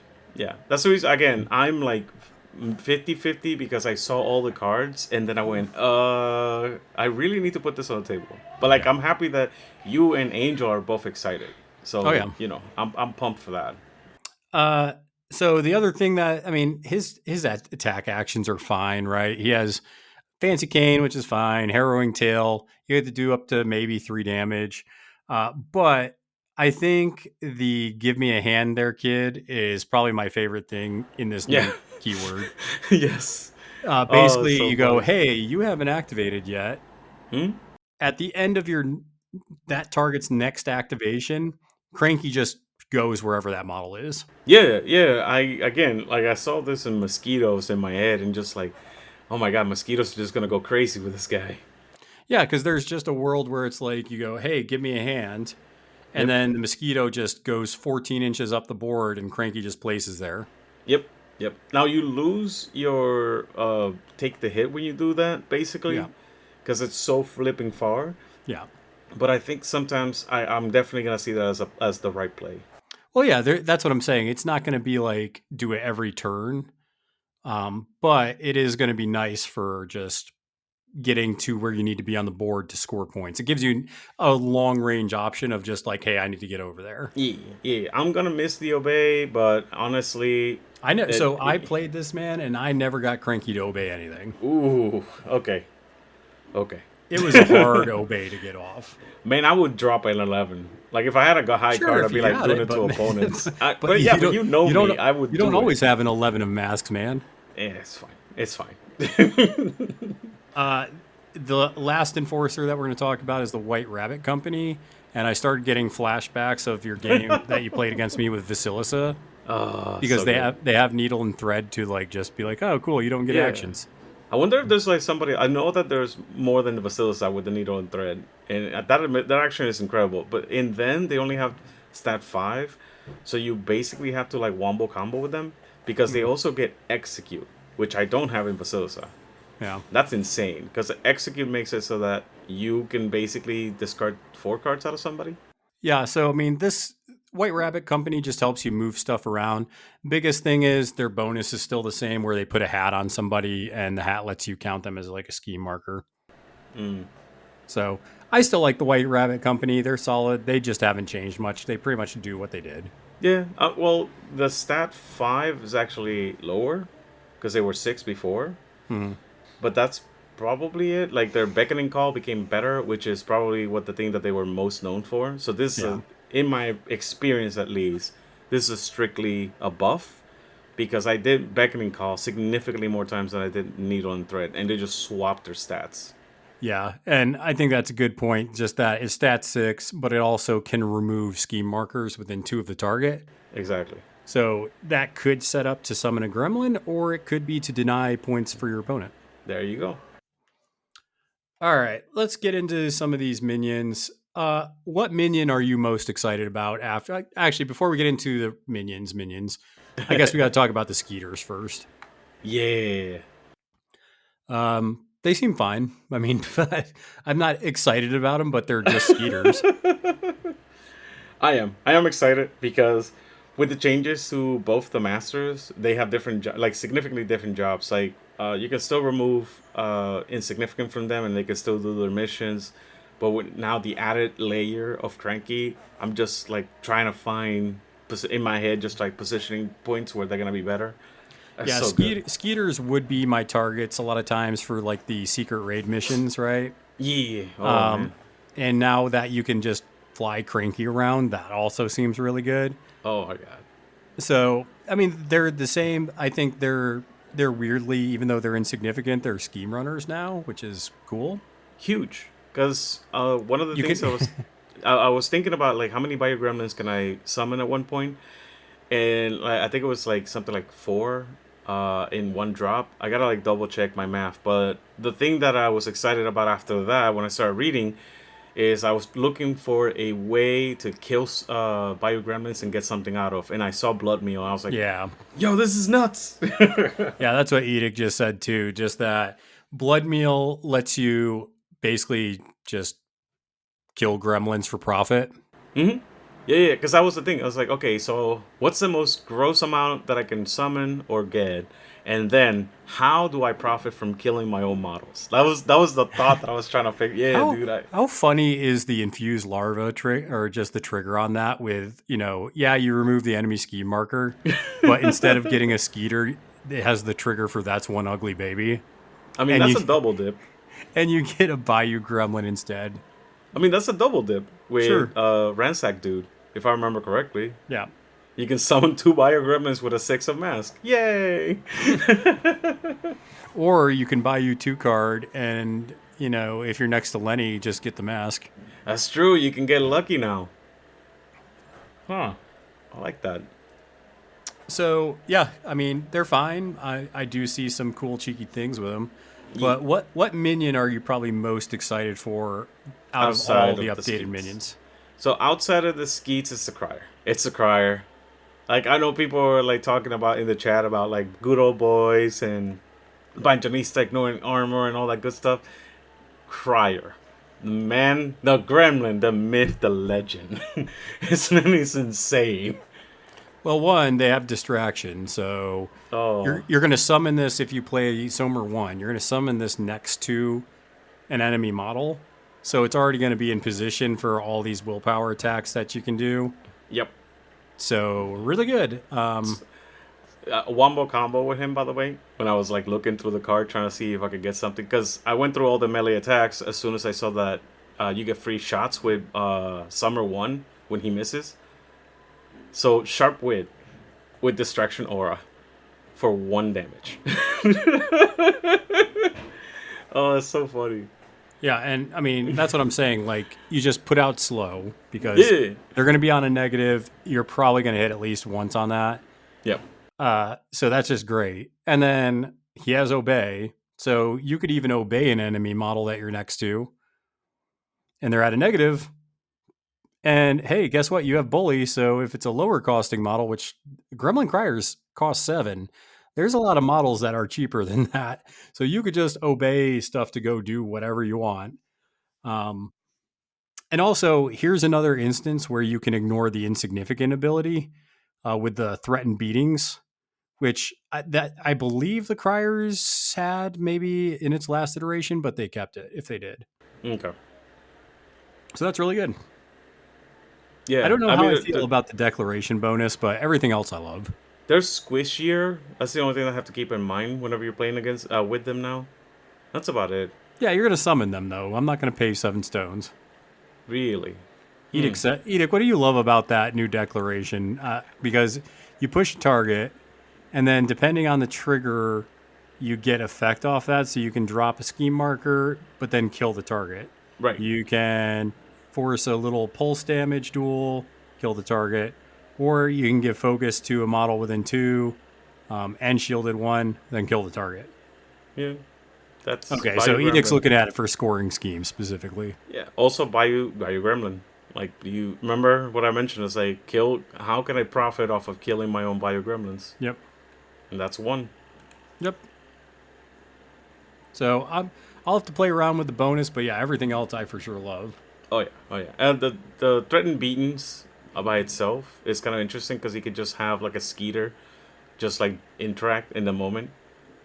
That's the reason, again, I'm like 50-50 because I saw all the cards and then I went, I really need to put this on the table. But like, I'm happy that you and Angel are both excited. So, you know, I'm pumped for that. So the other thing that, I mean, his attack actions are fine, right? He has Fancy Cane, which is fine. Harrowing Tail, you have to do up to maybe 3 damage. But I think the Give Me a Hand there, kid, is probably my favorite thing in this new keyword. Yes. Basically, so you go, funny. hey, you haven't activated yet. At the end of that target's next activation, Cranky just goes wherever that model is. Yeah. I saw this in Mosquitoes in my head and just like, oh my god, Mosquitoes are just gonna go crazy with this guy. Yeah, because there's just a world where it's like you go, hey, give me a hand. And then the Mosquito just goes 14 inches up the board and Cranky just places there. Yep. Now you lose your take the hit when you do that, basically. Because it's so flipping far. Yeah. But I think sometimes I'm definitely going to see that as the right play. Well, yeah, that's what I'm saying. It's not going to be like do it every turn. But it is going to be nice for just getting to where you need to be on the board to score points. It gives you a long range option of just like, hey, I need to get over there. Yeah. I'm going to miss the obey, but honestly... I know. So I played this, man, and I never got Cranky to obey anything. Ooh, okay. It was a hard obey to get off. Man, I would drop an 11. Like, if I had a high card, I'd be like doing it to opponents. But you know me, I would You don't always have an 11 of masks, man. Yeah, it's fine. The last enforcer that we're going to talk about is the White Rabbit Company. And I started getting flashbacks of your game that you played against me with Vasilisa. Because so they have needle and thread to like just be like, oh, cool, you don't get actions. I wonder if there's like somebody. I know that there's more than the Vasilisa with the needle and thread, and that action is incredible. But in them, they only have stat 5, so you basically have to like wombo combo with them because they also get execute, which I don't have in Vasilisa. Yeah. That's insane because execute makes it so that you can basically discard 4 cards out of somebody. Yeah. So, I mean, this White Rabbit company just helps you move stuff around. Biggest thing is their bonus is still the same where they put a hat on somebody and the hat lets you count them as like a scheme marker. Mm. So I still like the White Rabbit company. They're solid. They just haven't changed much. They pretty much do what they did. Yeah. Well, the stat 5 is actually lower because they were 6 before. Hmm. But that's probably it. Like their beckoning call became better, which is probably what the thing that they were most known for. So this, Yeah. in my experience at least, this is strictly a buff because I did beckoning call significantly more times than I did needle and thread, and they just swapped their stats. Yeah. And I think that's a good point. Just that it's stat 6, but it also can remove scheme markers within 2 of the target. Exactly. So that could set up to summon a gremlin, or it could be to deny points for your opponent. There you go. All right, let's get into some of these minions. What minion are you most excited about after? Actually, before we get into the minions, I guess we got to talk about the Skeeters first. Yeah. They seem fine. I mean, I'm not excited about them, but they're just Skeeters. I am excited because with the changes to both the masters, they have different like significantly different jobs. Like you can still remove insignificant from them, and they can still do their missions. But with now the added layer of cranky, I'm just like trying to find in my head just like positioning points where they're gonna be better. That's Yeah, so good. Skeeters would be my targets a lot of times for like the secret raid missions, right? Yeah. Oh man. And now that you can just fly Cranky around, that also seems really good. Oh my god. So, I mean, they're the same. I think they're weirdly, even though they're insignificant, they're scheme runners now, which is cool. Huge. Because one of the You things can- I was thinking about like how many bio gremlins can I summon at one point, and like, I think it was like something like 4 in one drop. I gotta like double check my math, but the thing that I was excited about after that when I started reading is I was looking for a way to kill bio gremlins and get something out of, and I saw blood meal. And I was like, Yeah. yo, this is nuts. Yeah, that's what Edict just said too. Just that blood meal lets you basically just kill gremlins for profit. Mm-hmm. Yeah, because that was the thing. I was like, okay, so what's the most gross amount that I can summon or get? And then how do I profit from killing my own models? That was the thought that I was trying to figure. Yeah, How, dude. how funny is the infused larva trick or just the trigger on that with, you remove the enemy scheme marker, but instead of getting a Skeeter, it has the trigger for that's one ugly baby. I mean, And that's you- a double dip. And you get a Bayou Gremlin instead. I mean, that's a double dip with Sure. Ransack dude, if I remember correctly. Yeah. You can summon 2 bio gremlins with a 6 of mask. Yay! Or you can buy you 2 card and, if you're next to Lenny, just get the mask. That's true. You can get lucky now. Huh. I like that. So, yeah, I mean, they're fine. I do see some cool, cheeky things with them. But what minion are you probably most excited for out of all the updated Skeets. minions? So outside of the Skeets, it's the Crier. It's the Crier. Like, I know people are like talking about in the chat about like good old boys and Banjanista ignoring armor and all that good stuff. Crier. The man, the gremlin, the myth, the legend. His name is insane. Well, one, they have distraction, so Oh. you're going to summon this if you play Som'er 1. You're going to summon this next to an enemy model, so it's already going to be in position for all these willpower attacks that you can do. Yep. So, really good. Wombo combo with him, by the way, when I was like looking through the card trying to see if I could get something, because I went through all the melee attacks as soon as I saw that you get free shots with Som'er 1 when he misses. So Sharp Wit with Distraction Aura for 1 damage. Oh, that's so funny. Yeah, and I mean, that's what I'm saying. Like, you just put out slow because Yeah. they're going to be on a negative. You're probably going to hit at least once on that. Yep. So that's just great. And then he has Obey. So you could even obey an enemy model that you're next to. And they're at a negative. And hey, guess what? You have Bully. So if it's a lower costing model, which Gremlin Criers cost 7, There's a lot of models that are cheaper than that. So you could just obey stuff to go do whatever you want. Um, and also, here's another instance where you can ignore the insignificant ability with the threatened beatings, which I believe the Criers had maybe in its last iteration, but they kept it if they did. Okay. So that's really good. Yeah. I don't know how I mean, feel about the declaration bonus, but everything else I love. they're squishier. That's the only thing I have to keep in mind whenever you're playing against with them now. That's about it. Yeah, you're going to summon them, though. I'm not going to pay 7 stones. Really. Edict, what do you love about that new declaration? Because you push a target, and then depending on the trigger, you get effect off that, so you can drop a scheme marker, but then kill the target. Right. You can force a little pulse damage duel, kill the target, or you can give focus to a model within 2, and shielded 1, then kill the target. Yeah. That's Okay, so Edict's looking at it for scoring schemes specifically. Yeah. Also, Bayou Gremlin. Like, do you remember what I mentioned? Is like, how can I profit off of killing my own Bayou Gremlins? Yep. And that's one. Yep. So I'll have to play around with the bonus, but yeah, everything else I for sure love. Oh yeah. And the threatened beatings by itself is kind of interesting because you could just have like a Skeeter, just like interact in the moment,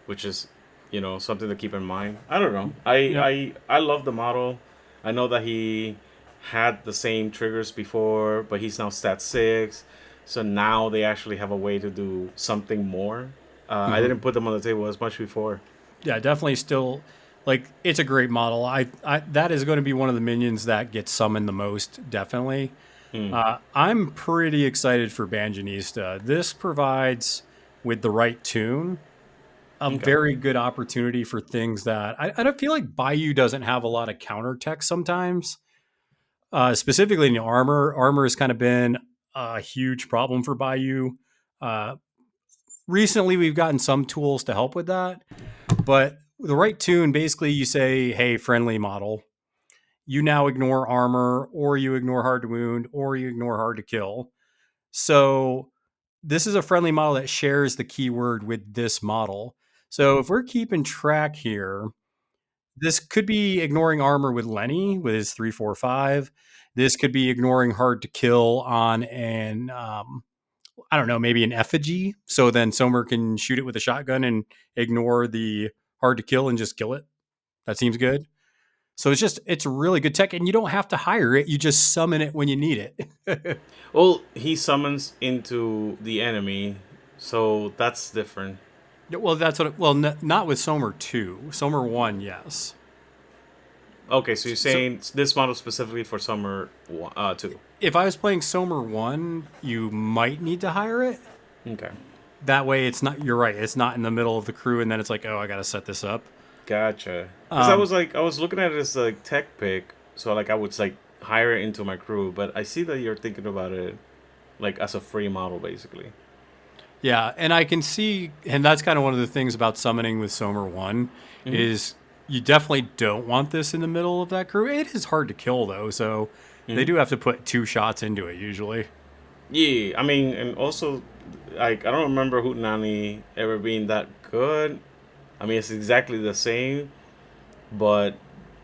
which is, something to keep in mind. I don't know. I love the model. I know that he had the same triggers before, but he's now stat 6. So now they actually have a way to do something more. I didn't put them on the table as much before. Yeah, definitely still, like, it's a great model. I that is going to be one of the minions that gets summoned the most, definitely. I'm pretty excited for Banjanista. This provides, with the right tune, a very good opportunity for things that I don't feel like Bayou doesn't have a lot of counter tech sometimes. Specifically in armor. Armor has kind of been a huge problem for Bayou. Recently, we've gotten some tools to help with that. But with the right tune, basically you say, hey, friendly model, you now ignore armor, or you ignore hard to wound, or you ignore hard to kill. So this is a friendly model that shares the keyword with this model. So if we're keeping track here, this could be ignoring armor with Lenny with his 345. This could be ignoring hard to kill on an I don't know, maybe an effigy. So then Som'er can shoot it with a shotgun and ignore the hard to kill and just kill it. That seems good. So it's really good tech, and you don't have to hire it. You just summon it when you need it. Well, he summons into the enemy, so that's different. Well, that's what. Not with Som'er 2. Som'er 1, yes. Okay, so you're saying this model specifically for Som'er 2. If I was playing Som'er 1, you might need to hire it. Okay. That way, it's not. You're right. It's not in the middle of the crew, and then it's like, oh, I got to set this up. Gotcha. Because I was looking at it as like tech pick, so like I would like hire it into my crew, but I see that you're thinking about it like as a free model, basically. Yeah, and I can see, and that's kind of one of the things about summoning with Som'er 1 is you definitely don't want this in the middle of that crew. It is hard to kill, though, so they do have to put 2 shots into it, usually. Yeah, I mean, and also, like, I don't remember Hootenanny ever being that good. I mean, it's exactly the same, but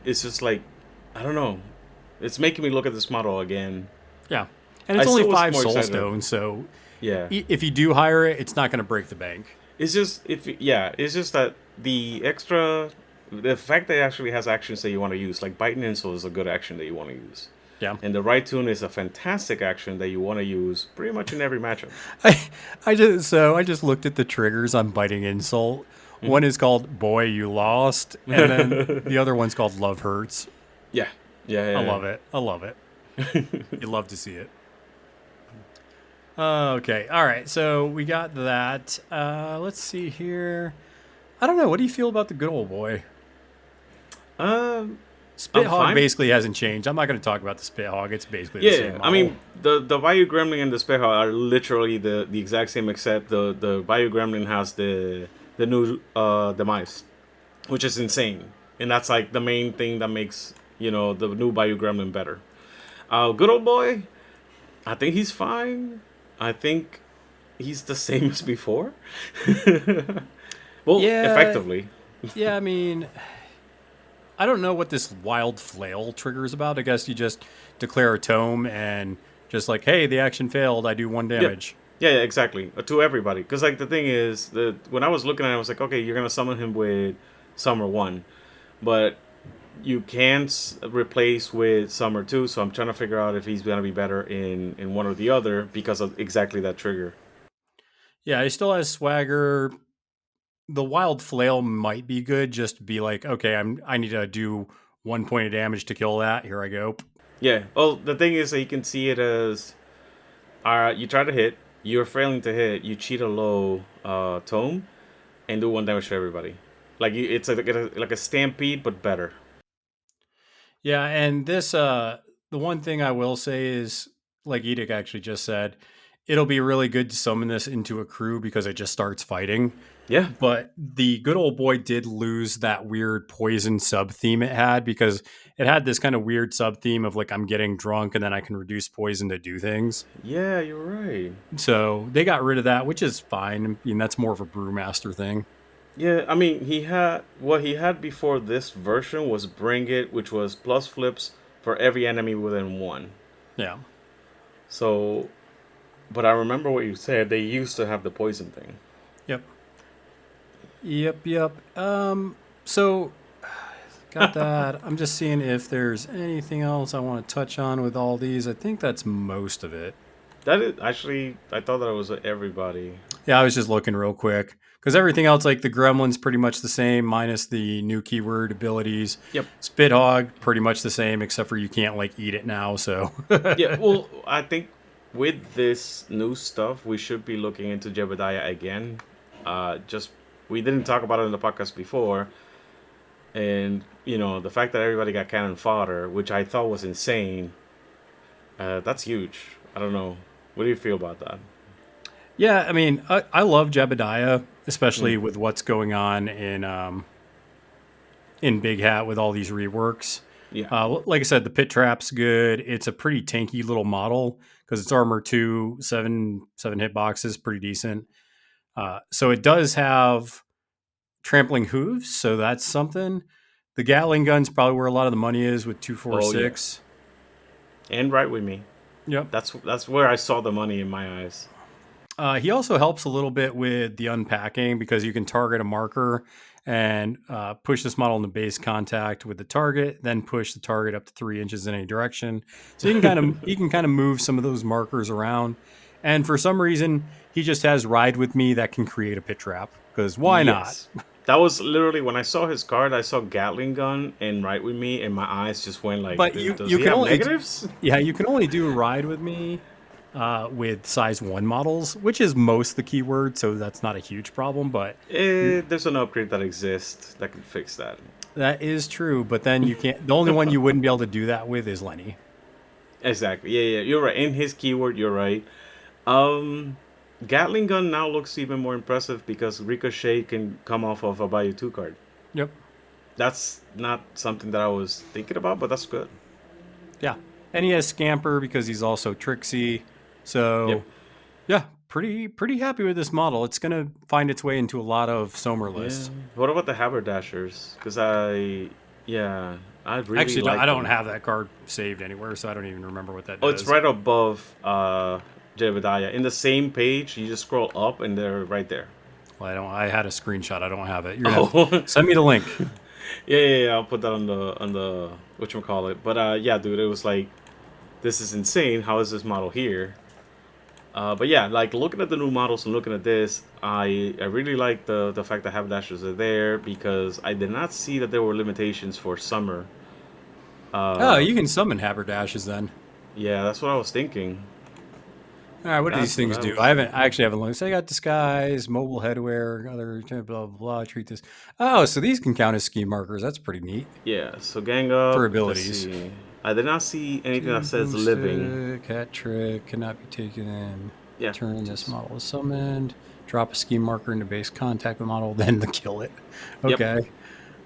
it's just like, I don't know. It's making me look at this model again. Yeah, and it's only 5 soul stones, so yeah, if you do hire it, it's not going to break the bank. It's just it's just that the fact that it actually has actions that you want to use, like biting insult is a good action that you want to use. Yeah, and the right tune is a fantastic action that you want to use pretty much in every matchup. I just looked at the triggers on biting insult. One is called "Boy, You Lost," and then the other one's called "Love Hurts." Yeah. I love it. You love to see it. Okay, all right. So we got that. Let's see here. I don't know. What do you feel about the good old boy? Spit Hog basically hasn't changed. I'm not going to talk about the Spit Hog. It's basically the same model. I mean, the Bayou Gremlin and the Spit Hog are literally the exact same, except the Bayou Gremlin has the new demise, which is insane, and that's like the main thing that makes the new Bayou Gremlin better. Good old boy, I think he's fine. I think he's the same as before. Well, Yeah. effectively. Yeah, I mean, I don't know what this wild flail trigger is about. I guess you just declare a tome and just like, hey, the action failed. I do 1 damage. Yeah, exactly. To everybody. Because, like, the thing is, when I was looking at it, I was like, okay, you're going to summon him with Som'er 1. But you can't replace with Som'er 2, so I'm trying to figure out if he's going to be better in one or the other because of exactly that trigger. Yeah, he still has swagger. The wild flail might be good just to be like, okay, I need to do 1 point of damage to kill that. Here I go. Yeah. Well, the thing is that you can see it as you try to hit, you're failing to hit, you cheat a low tome, and do 1 damage to everybody. Like it's like a stampede, but better. Yeah, and this the one thing I will say is, like Edic actually just said, it'll be really good to summon this into a crew because it just starts fighting. Yeah. But the good old boy did lose that weird poison sub theme it had because it had this kind of weird sub theme of like I'm getting drunk and then I can reduce poison to do things. Yeah, you're right. So they got rid of that, which is fine. I mean, that's more of a brewmaster thing. Yeah, I mean, what he had before this version was Bring It, which was plus flips for every enemy within 1. Yeah. So, but I remember what you said. They used to have the poison thing. Yep. Yep. So got that. I'm just seeing if there's anything else I want to touch on with all these. I think that's most of it. That is actually, I thought that was everybody. Yeah, I was just looking real quick because everything else, like the gremlin's pretty much the same, minus the new keyword abilities. Yep. Spit hog, pretty much the same, except for you can't like eat it now. So Yeah, well, I think with this new stuff, we should be looking into Jebediah again. We didn't talk about it in the podcast before, and the fact that everybody got cannon fodder, which I thought was insane. That's huge. I don't know. What do you feel about that? yeah, I mean, I love Jebediah, especially with what's going on in Big Hat with all these reworks. Yeah. Like I said, the pit trap's good. It's a pretty tanky little model because it's armor 2, 7 hitboxes, pretty decent. So it does have trampling hooves, so that's something. The Gatling gun's probably where a lot of the money is with 246. And right with me. Yep. That's where I saw the money in my eyes. He also helps a little bit with the unpacking because you can target a marker and push this model into base contact with the target, then push the target up to 3 inches in any direction. So you can kind of move some of those markers around. And for some reason, he just has Ride With Me that can create a pit trap because why not? That was literally when I saw his card. I saw Gatling gun and Right With Me, and my eyes just went like. But does you he can have only negatives? Yeah, you can only do Ride With Me with size 1 models, which is most the keyword, so that's not a huge problem. But There's an upgrade that exists that can fix that. that is true. But then you can't. The only one you wouldn't be able to do that with is Lenny. Exactly. Yeah. You're right. In his keyword, you're right. Gatling gun now looks even more impressive because Ricochet can come off of a Bayou 2 card. Yep. That's not something that I was thinking about, but that's good. Yeah, and he has Scamper because he's also Trixie. So, yeah, pretty happy with this model. It's gonna find its way into a lot of Som'er lists. Yeah. What about the Haberdashers? Because I really Actually, like I don't them. have that card saved anywhere, so I don't even remember what that Oh, does. it's right above Jebediah. In the same page, you just scroll up and they're right there. Well, I had a screenshot. I don't have it. You're gonna have to send me the link. Yeah. I'll put that on the whatchamacallit. But yeah, dude, it was like, this is insane. How is this model here? But yeah, like looking at the new models and looking at this, I really like the fact that haberdashers are there because I did not see that there were limitations for Som'er. Oh, you can summon haberdashes then. Yeah, that's what I was thinking. All right, what do these That's things what I do? was I actually haven't looked. So I got disguise, mobile headwear, other blah blah blah. Treat this. Oh, so these can count as scheme markers. That's pretty neat. Yeah, so gang up. For let's abilities. see. I did not see anything that says Boosted, living. Cat trick cannot be taken in. Yeah. Turn this model is summoned. Drop a scheme marker into base contact with model, then kill it. Yep. Okay.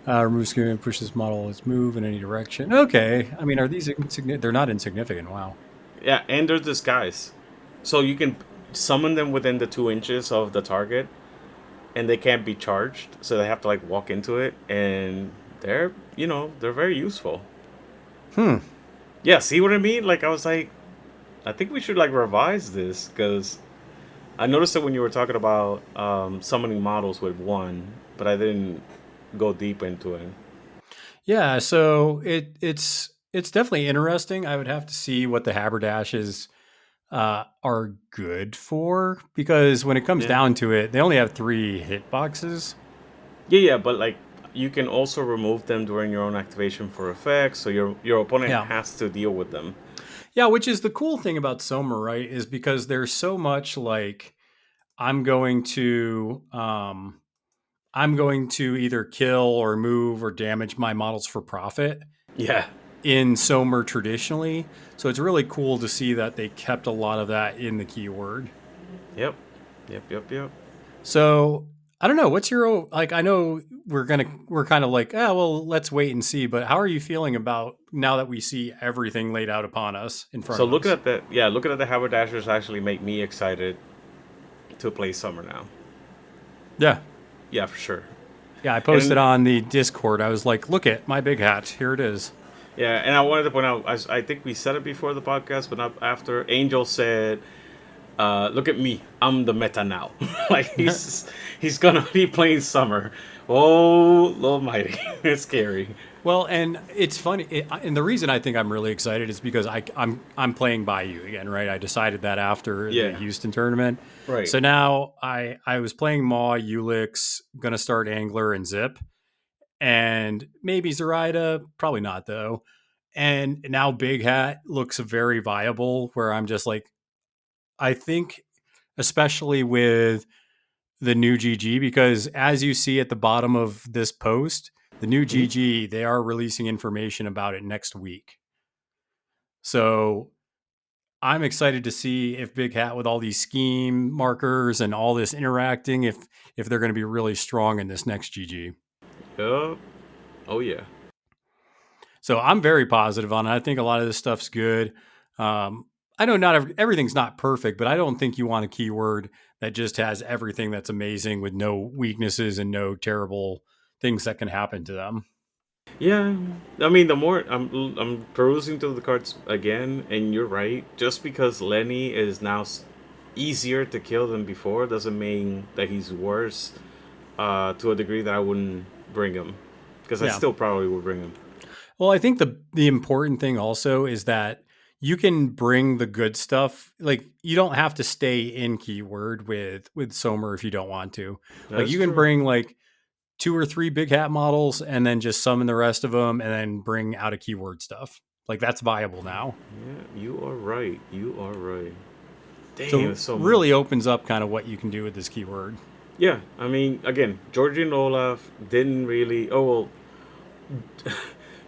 Remove scheme and push this model its move in any direction. Okay. I mean, are these insignificant? They're not insignificant. Wow. Yeah, and there's disguise. So you can summon them within the 2 inches of the target, and they can't be charged, so they have to like walk into it, and they're very useful. Yeah, see what I mean? Like I was like, I think we should like revise this because I noticed it when you were talking about summoning models with one, but I didn't go deep into it. Yeah, so it's definitely interesting. I would have to see what the haberdashes are good for because when it comes Yeah. down to it, they only have 3 hitboxes. Yeah, but like you can also remove them during your own activation for effects, so your opponent Yeah. has to deal with them. Yeah, which is the cool thing about Som'er, right? Is because there's so much like I'm going to um I'm going to either kill or move or damage my models for profit Yeah. in Som'er traditionally. So it's really cool to see that they kept a lot of that in the keyword. Yep. Yep. So I don't know. What's your like? I know we're kind of like, well, let's wait and see. But how are you feeling about now that we see everything laid out upon us in front So of us? looking at the haberdashers actually make me excited to play Summer now. Yeah, Yeah, for sure. yeah. I posted And on the Discord. I was like, look at my big hat. Here it is. yeah, and I wanted to point out, I think we said it before the podcast, but not after. Angel said, "Look at me, I'm the meta now." Like he's gonna be playing Summer. Oh, Almighty, it's scary. Well, and it's funny, and the reason I think I'm really excited is because I'm playing Bayou again, right? I decided that after the Yeah. Houston tournament, Right. so now I was playing Maw, Ulix, gonna start Angler and Zip, and maybe Zoraida, probably not though. And now Big Hat looks very viable. Where I'm just like, I think, especially with the new GG, because as you see at the bottom of this post, the new Mhm. GG, they are releasing information about it next week. So I'm excited to see if Big Hat with all these scheme markers and all this interacting, if they're going to be really strong in this next GG. Yup. Oh yeah. So I'm very positive on it. I think a lot of this stuff's good. I know not everything's not perfect, but I don't think you want a keyword that just has everything that's amazing with no weaknesses and no terrible things that can happen to them. Yeah, I mean, the more I'm perusing through the cards again, and you're right. Just because Lenny is now easier to kill than before doesn't mean that he's worse. To a degree that I wouldn't bring him, because I Yeah. still probably would bring him. Well, I think the important thing also is that you can bring the good stuff. Like you don't have to stay in keyword with Som'er if you don't want to. Like That's you can true. bring like 2 or 3 big hat models and then just summon the rest of them and then bring out a keyword stuff. Like that's viable now. Yeah, you are right. You are right. Damn, So it's so really much. opens up kind of what you can do with this keyword. Yeah, I mean, again, Georgie and Olaf didn't really. Oh well,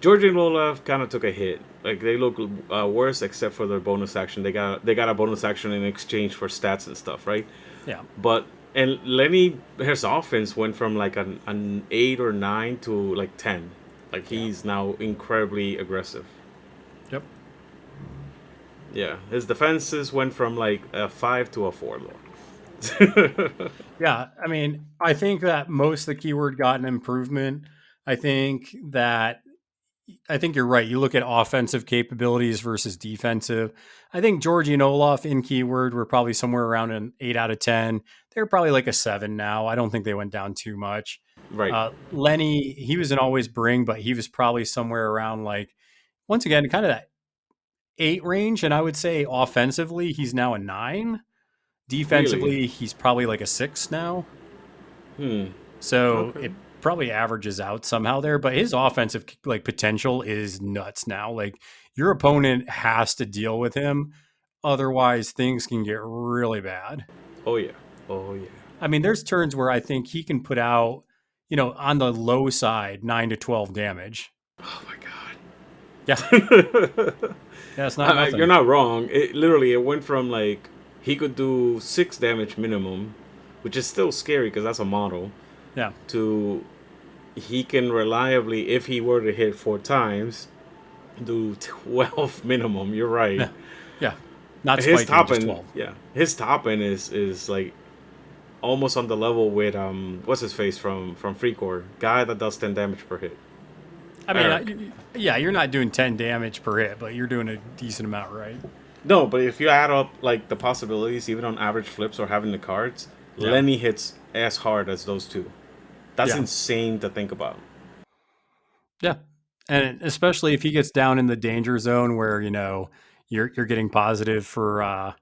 Georgie and Olaf kind of took a hit. Like they look worse, except for their bonus action. They got a bonus action in exchange for stats and stuff, right? Yeah. But and Lenny, his offense went from like an 8 or 9 to like 10. Like he's now incredibly aggressive. Yep. Yeah, his defenses went from like a 5 to a 4 though. Yeah. I mean, I think that most of the keyword got an improvement. I think you're right. You look at offensive capabilities versus defensive. I think Georgie and Olaf in keyword were probably somewhere around an 8 out of 10. They're probably like a 7 now. I don't think they went down too much. Right. Lenny, he was an always bring, but he was probably somewhere around like, once again, kind of that 8 range. And I would say offensively, he's now a 9. Really? Defensively, he's probably like a 6 now. Hmm. So Okay. it probably averages out somehow there, but his offensive like potential is nuts now. Like your opponent has to deal with him, otherwise things can get really bad. Oh yeah. Oh yeah. I mean, there's turns where I think he can put out, on the low side, 9 to 12 damage. Oh my Yeah, god. yeah, it's not You're nothing. not wrong. It went from like he could do 6 damage minimum, which is still scary because that's a model, Yeah, to he can reliably, if he were to hit 4 times, do 12 minimum. You're right. yeah, yeah. Not His spiking, top just end, 12. yeah, his top end is like almost on the level with what's his face from Freecore, guy that does 10 damage per hit. I mean, Eric. yeah, you're not doing 10 damage per hit, but you're doing a decent amount, right? No, but if you add up like the possibilities, even on average flips or having the cards, Yeah. Lenny hits as hard as those two. That's Yeah. insane to think about. Yeah. And especially if he gets down in the danger zone where, you're getting positive for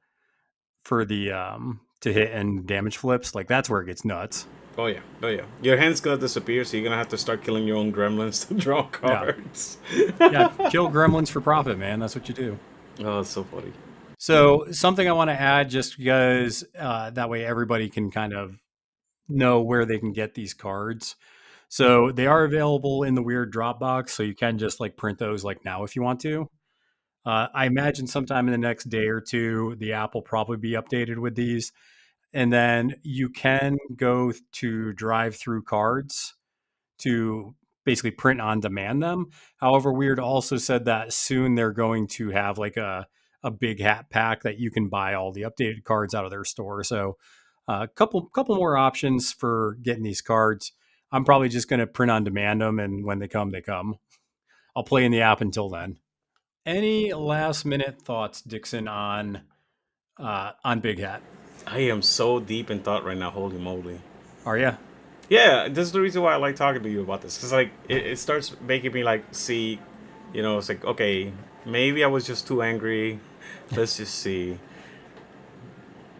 the to hit and damage flips, like that's where it gets nuts. Oh yeah, oh yeah. Your hand's gonna disappear, so you're gonna have to start killing your own gremlins to draw cards. Yeah, kill gremlins for profit, man. That's what you do. Oh, it's so funny. So something I want to add, just because that way everybody can kind of know where they can get these cards. So they are available in the weird Dropbox, so you can just like print those like now if you want to. I imagine sometime in the next day or two, the app will probably be updated with these. And then you can go to drive through cards to basically print on demand them. However, Weird also said that soon they're going to have like a big hat pack that you can buy all the updated cards out of their store. So a couple more options for getting these cards. I'm probably just going to print on demand them, and when they come, they come. I'll play in the app until then. Any last minute thoughts, Dixon, on Big Hat? I am so deep in thought right now. Holy moly! Are you? Yeah, this is the reason why I like talking to you about this. Cause like it starts making me like see, it's like okay, maybe I was just too angry. Let's just see.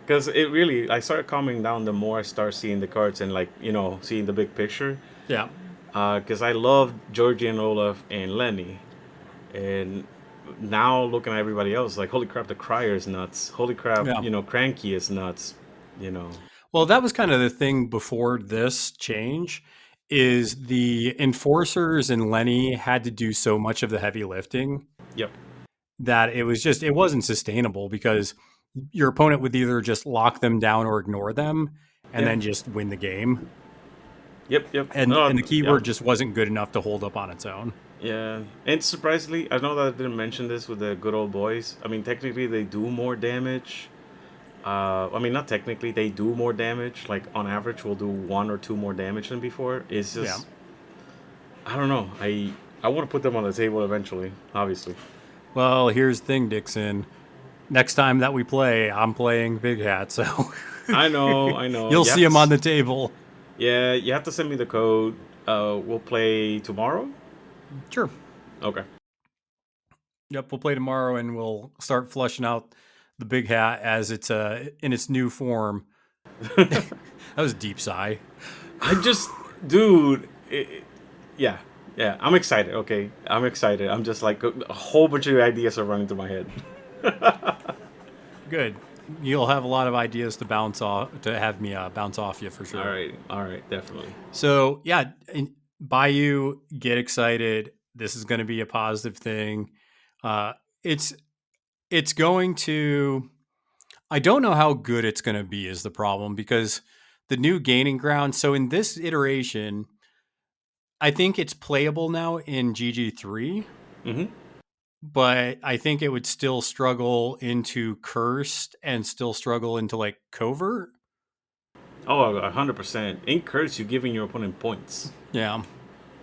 Because it really, I start calming down the more I start seeing the cards and like seeing the big picture. Yeah. Because I love Georgie and Olaf and Lenny, and now looking at everybody else, like holy crap, the Crier is nuts. Holy crap, Yeah. Cranky is nuts. Well, that was kind of the thing before this change, is the enforcers and Lenny had to do so much of the heavy lifting Yep. that it wasn't sustainable, because your opponent would either just lock them down or ignore them and Yeah. then just win the game. Yep. And the keyword yeah. just wasn't good enough to hold up on its own. Yeah, and surprisingly, I know that I didn't mention this with the good old boys. I mean, technically, they do more damage. I mean, not technically, they do more damage. Like, on average, we'll do 1 or 2 more damage than before. It's just, I don't know. I want to put them on the table eventually, obviously. Well, here's the thing, Dixon. Next time that we play, I'm playing Big Hat, so I know. you'll see him on the table. Yeah, you have to send me the code. We'll play tomorrow? Sure. Okay. Yep, we'll play tomorrow, and we'll start flushing out the Big Hat as it's in its new form. That was a deep sigh. Dude, yeah, I'm excited. Okay, I'm excited. I'm just like a whole bunch of ideas are running through my head. Good. You'll have a lot of ideas to have me bounce off you for sure. All right, definitely. So yeah, Bayou, get excited. This is going to be a positive thing. It's going to. I don't know how good it's going to be is the problem, because the new gaining ground. So in this iteration, I think it's playable now in GG3. Mm-hmm. But I think it would still struggle into Cursed and still struggle into like Covert. Oh, 100%. In Curse, you're giving your opponent points. Yeah.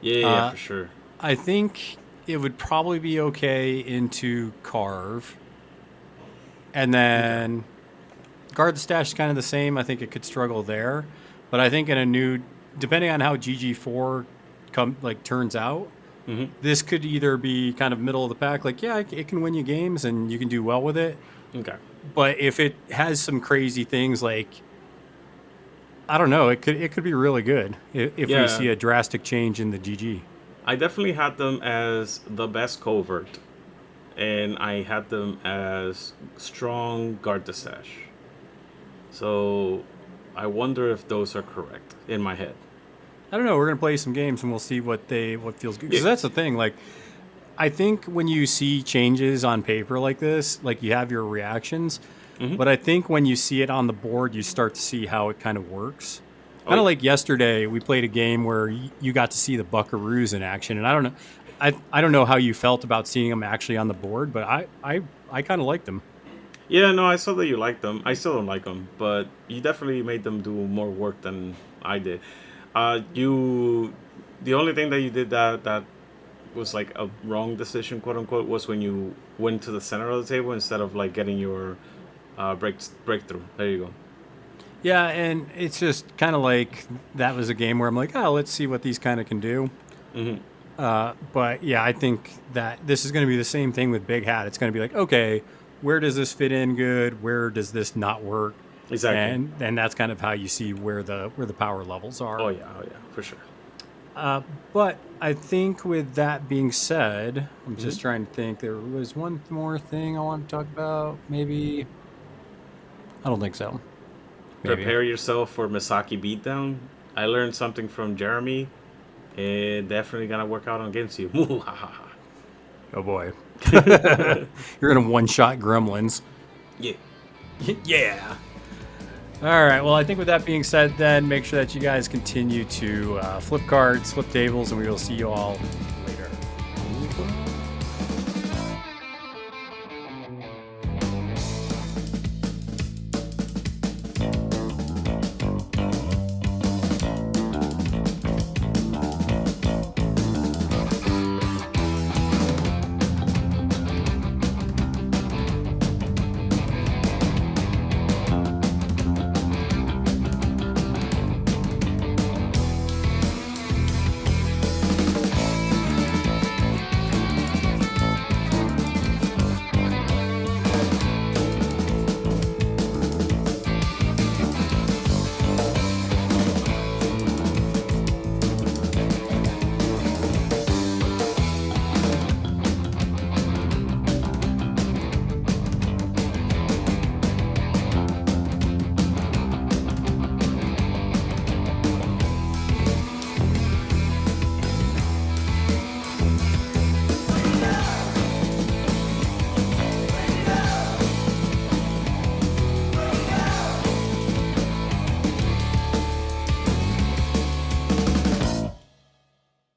Yeah, for sure. I think it would probably be okay into Carve. And then Guard the Stash is kind of the same. I think it could struggle there. But I think in a new, depending on how GG4 turns out, this could either be kind of middle of the pack, like, yeah, it can win you games and you can do well with it. Okay. But if it has some crazy things, like, I don't know, it could be really good if we see a drastic change in the GG. I definitely had them as the best Covert, and I had them as strong Guard the Stash. So I wonder if those are correct in my head. I don't know. We're gonna play some games and we'll see what feels good. Because that's the thing. Like, I think when you see changes on paper like this, like, you have your reactions, but I think when you see it on the board, you start to see how it kind of works. Kind of like yesterday, we played a game where you got to see the Buckaroos in action, and I don't know, I don't know how you felt about seeing them actually on the board, but I kind of liked them. Yeah, no, I saw that you liked them. I still don't like them, but you definitely made them do more work than I did. The only thing that you did that was like a wrong decision, quote unquote, was when you went to the center of the table instead of like getting your breakthrough. There you go. Yeah, and it's just kind of like that was a game where I'm like, oh, let's see what these kind of can do. But yeah, I think that this is going to be the same thing with Big Hat. It's going to be like, okay, where does this fit in good? Where does this not work? Exactly. And that's kind of how you see where the power levels are. Oh yeah, for sure. But I think with that being said, I'm just trying to think. There was one more thing I want to talk about. Maybe. I don't think so. Maybe. Prepare yourself for Misaki beatdown. I learned something from Jeremy. It definitely gonna work out against you. Oh boy. You're gonna one-shot gremlins. Yeah. Yeah. All right. Well, I think with that being said, then make sure that you guys continue to flip cards, flip tables, and we will see you all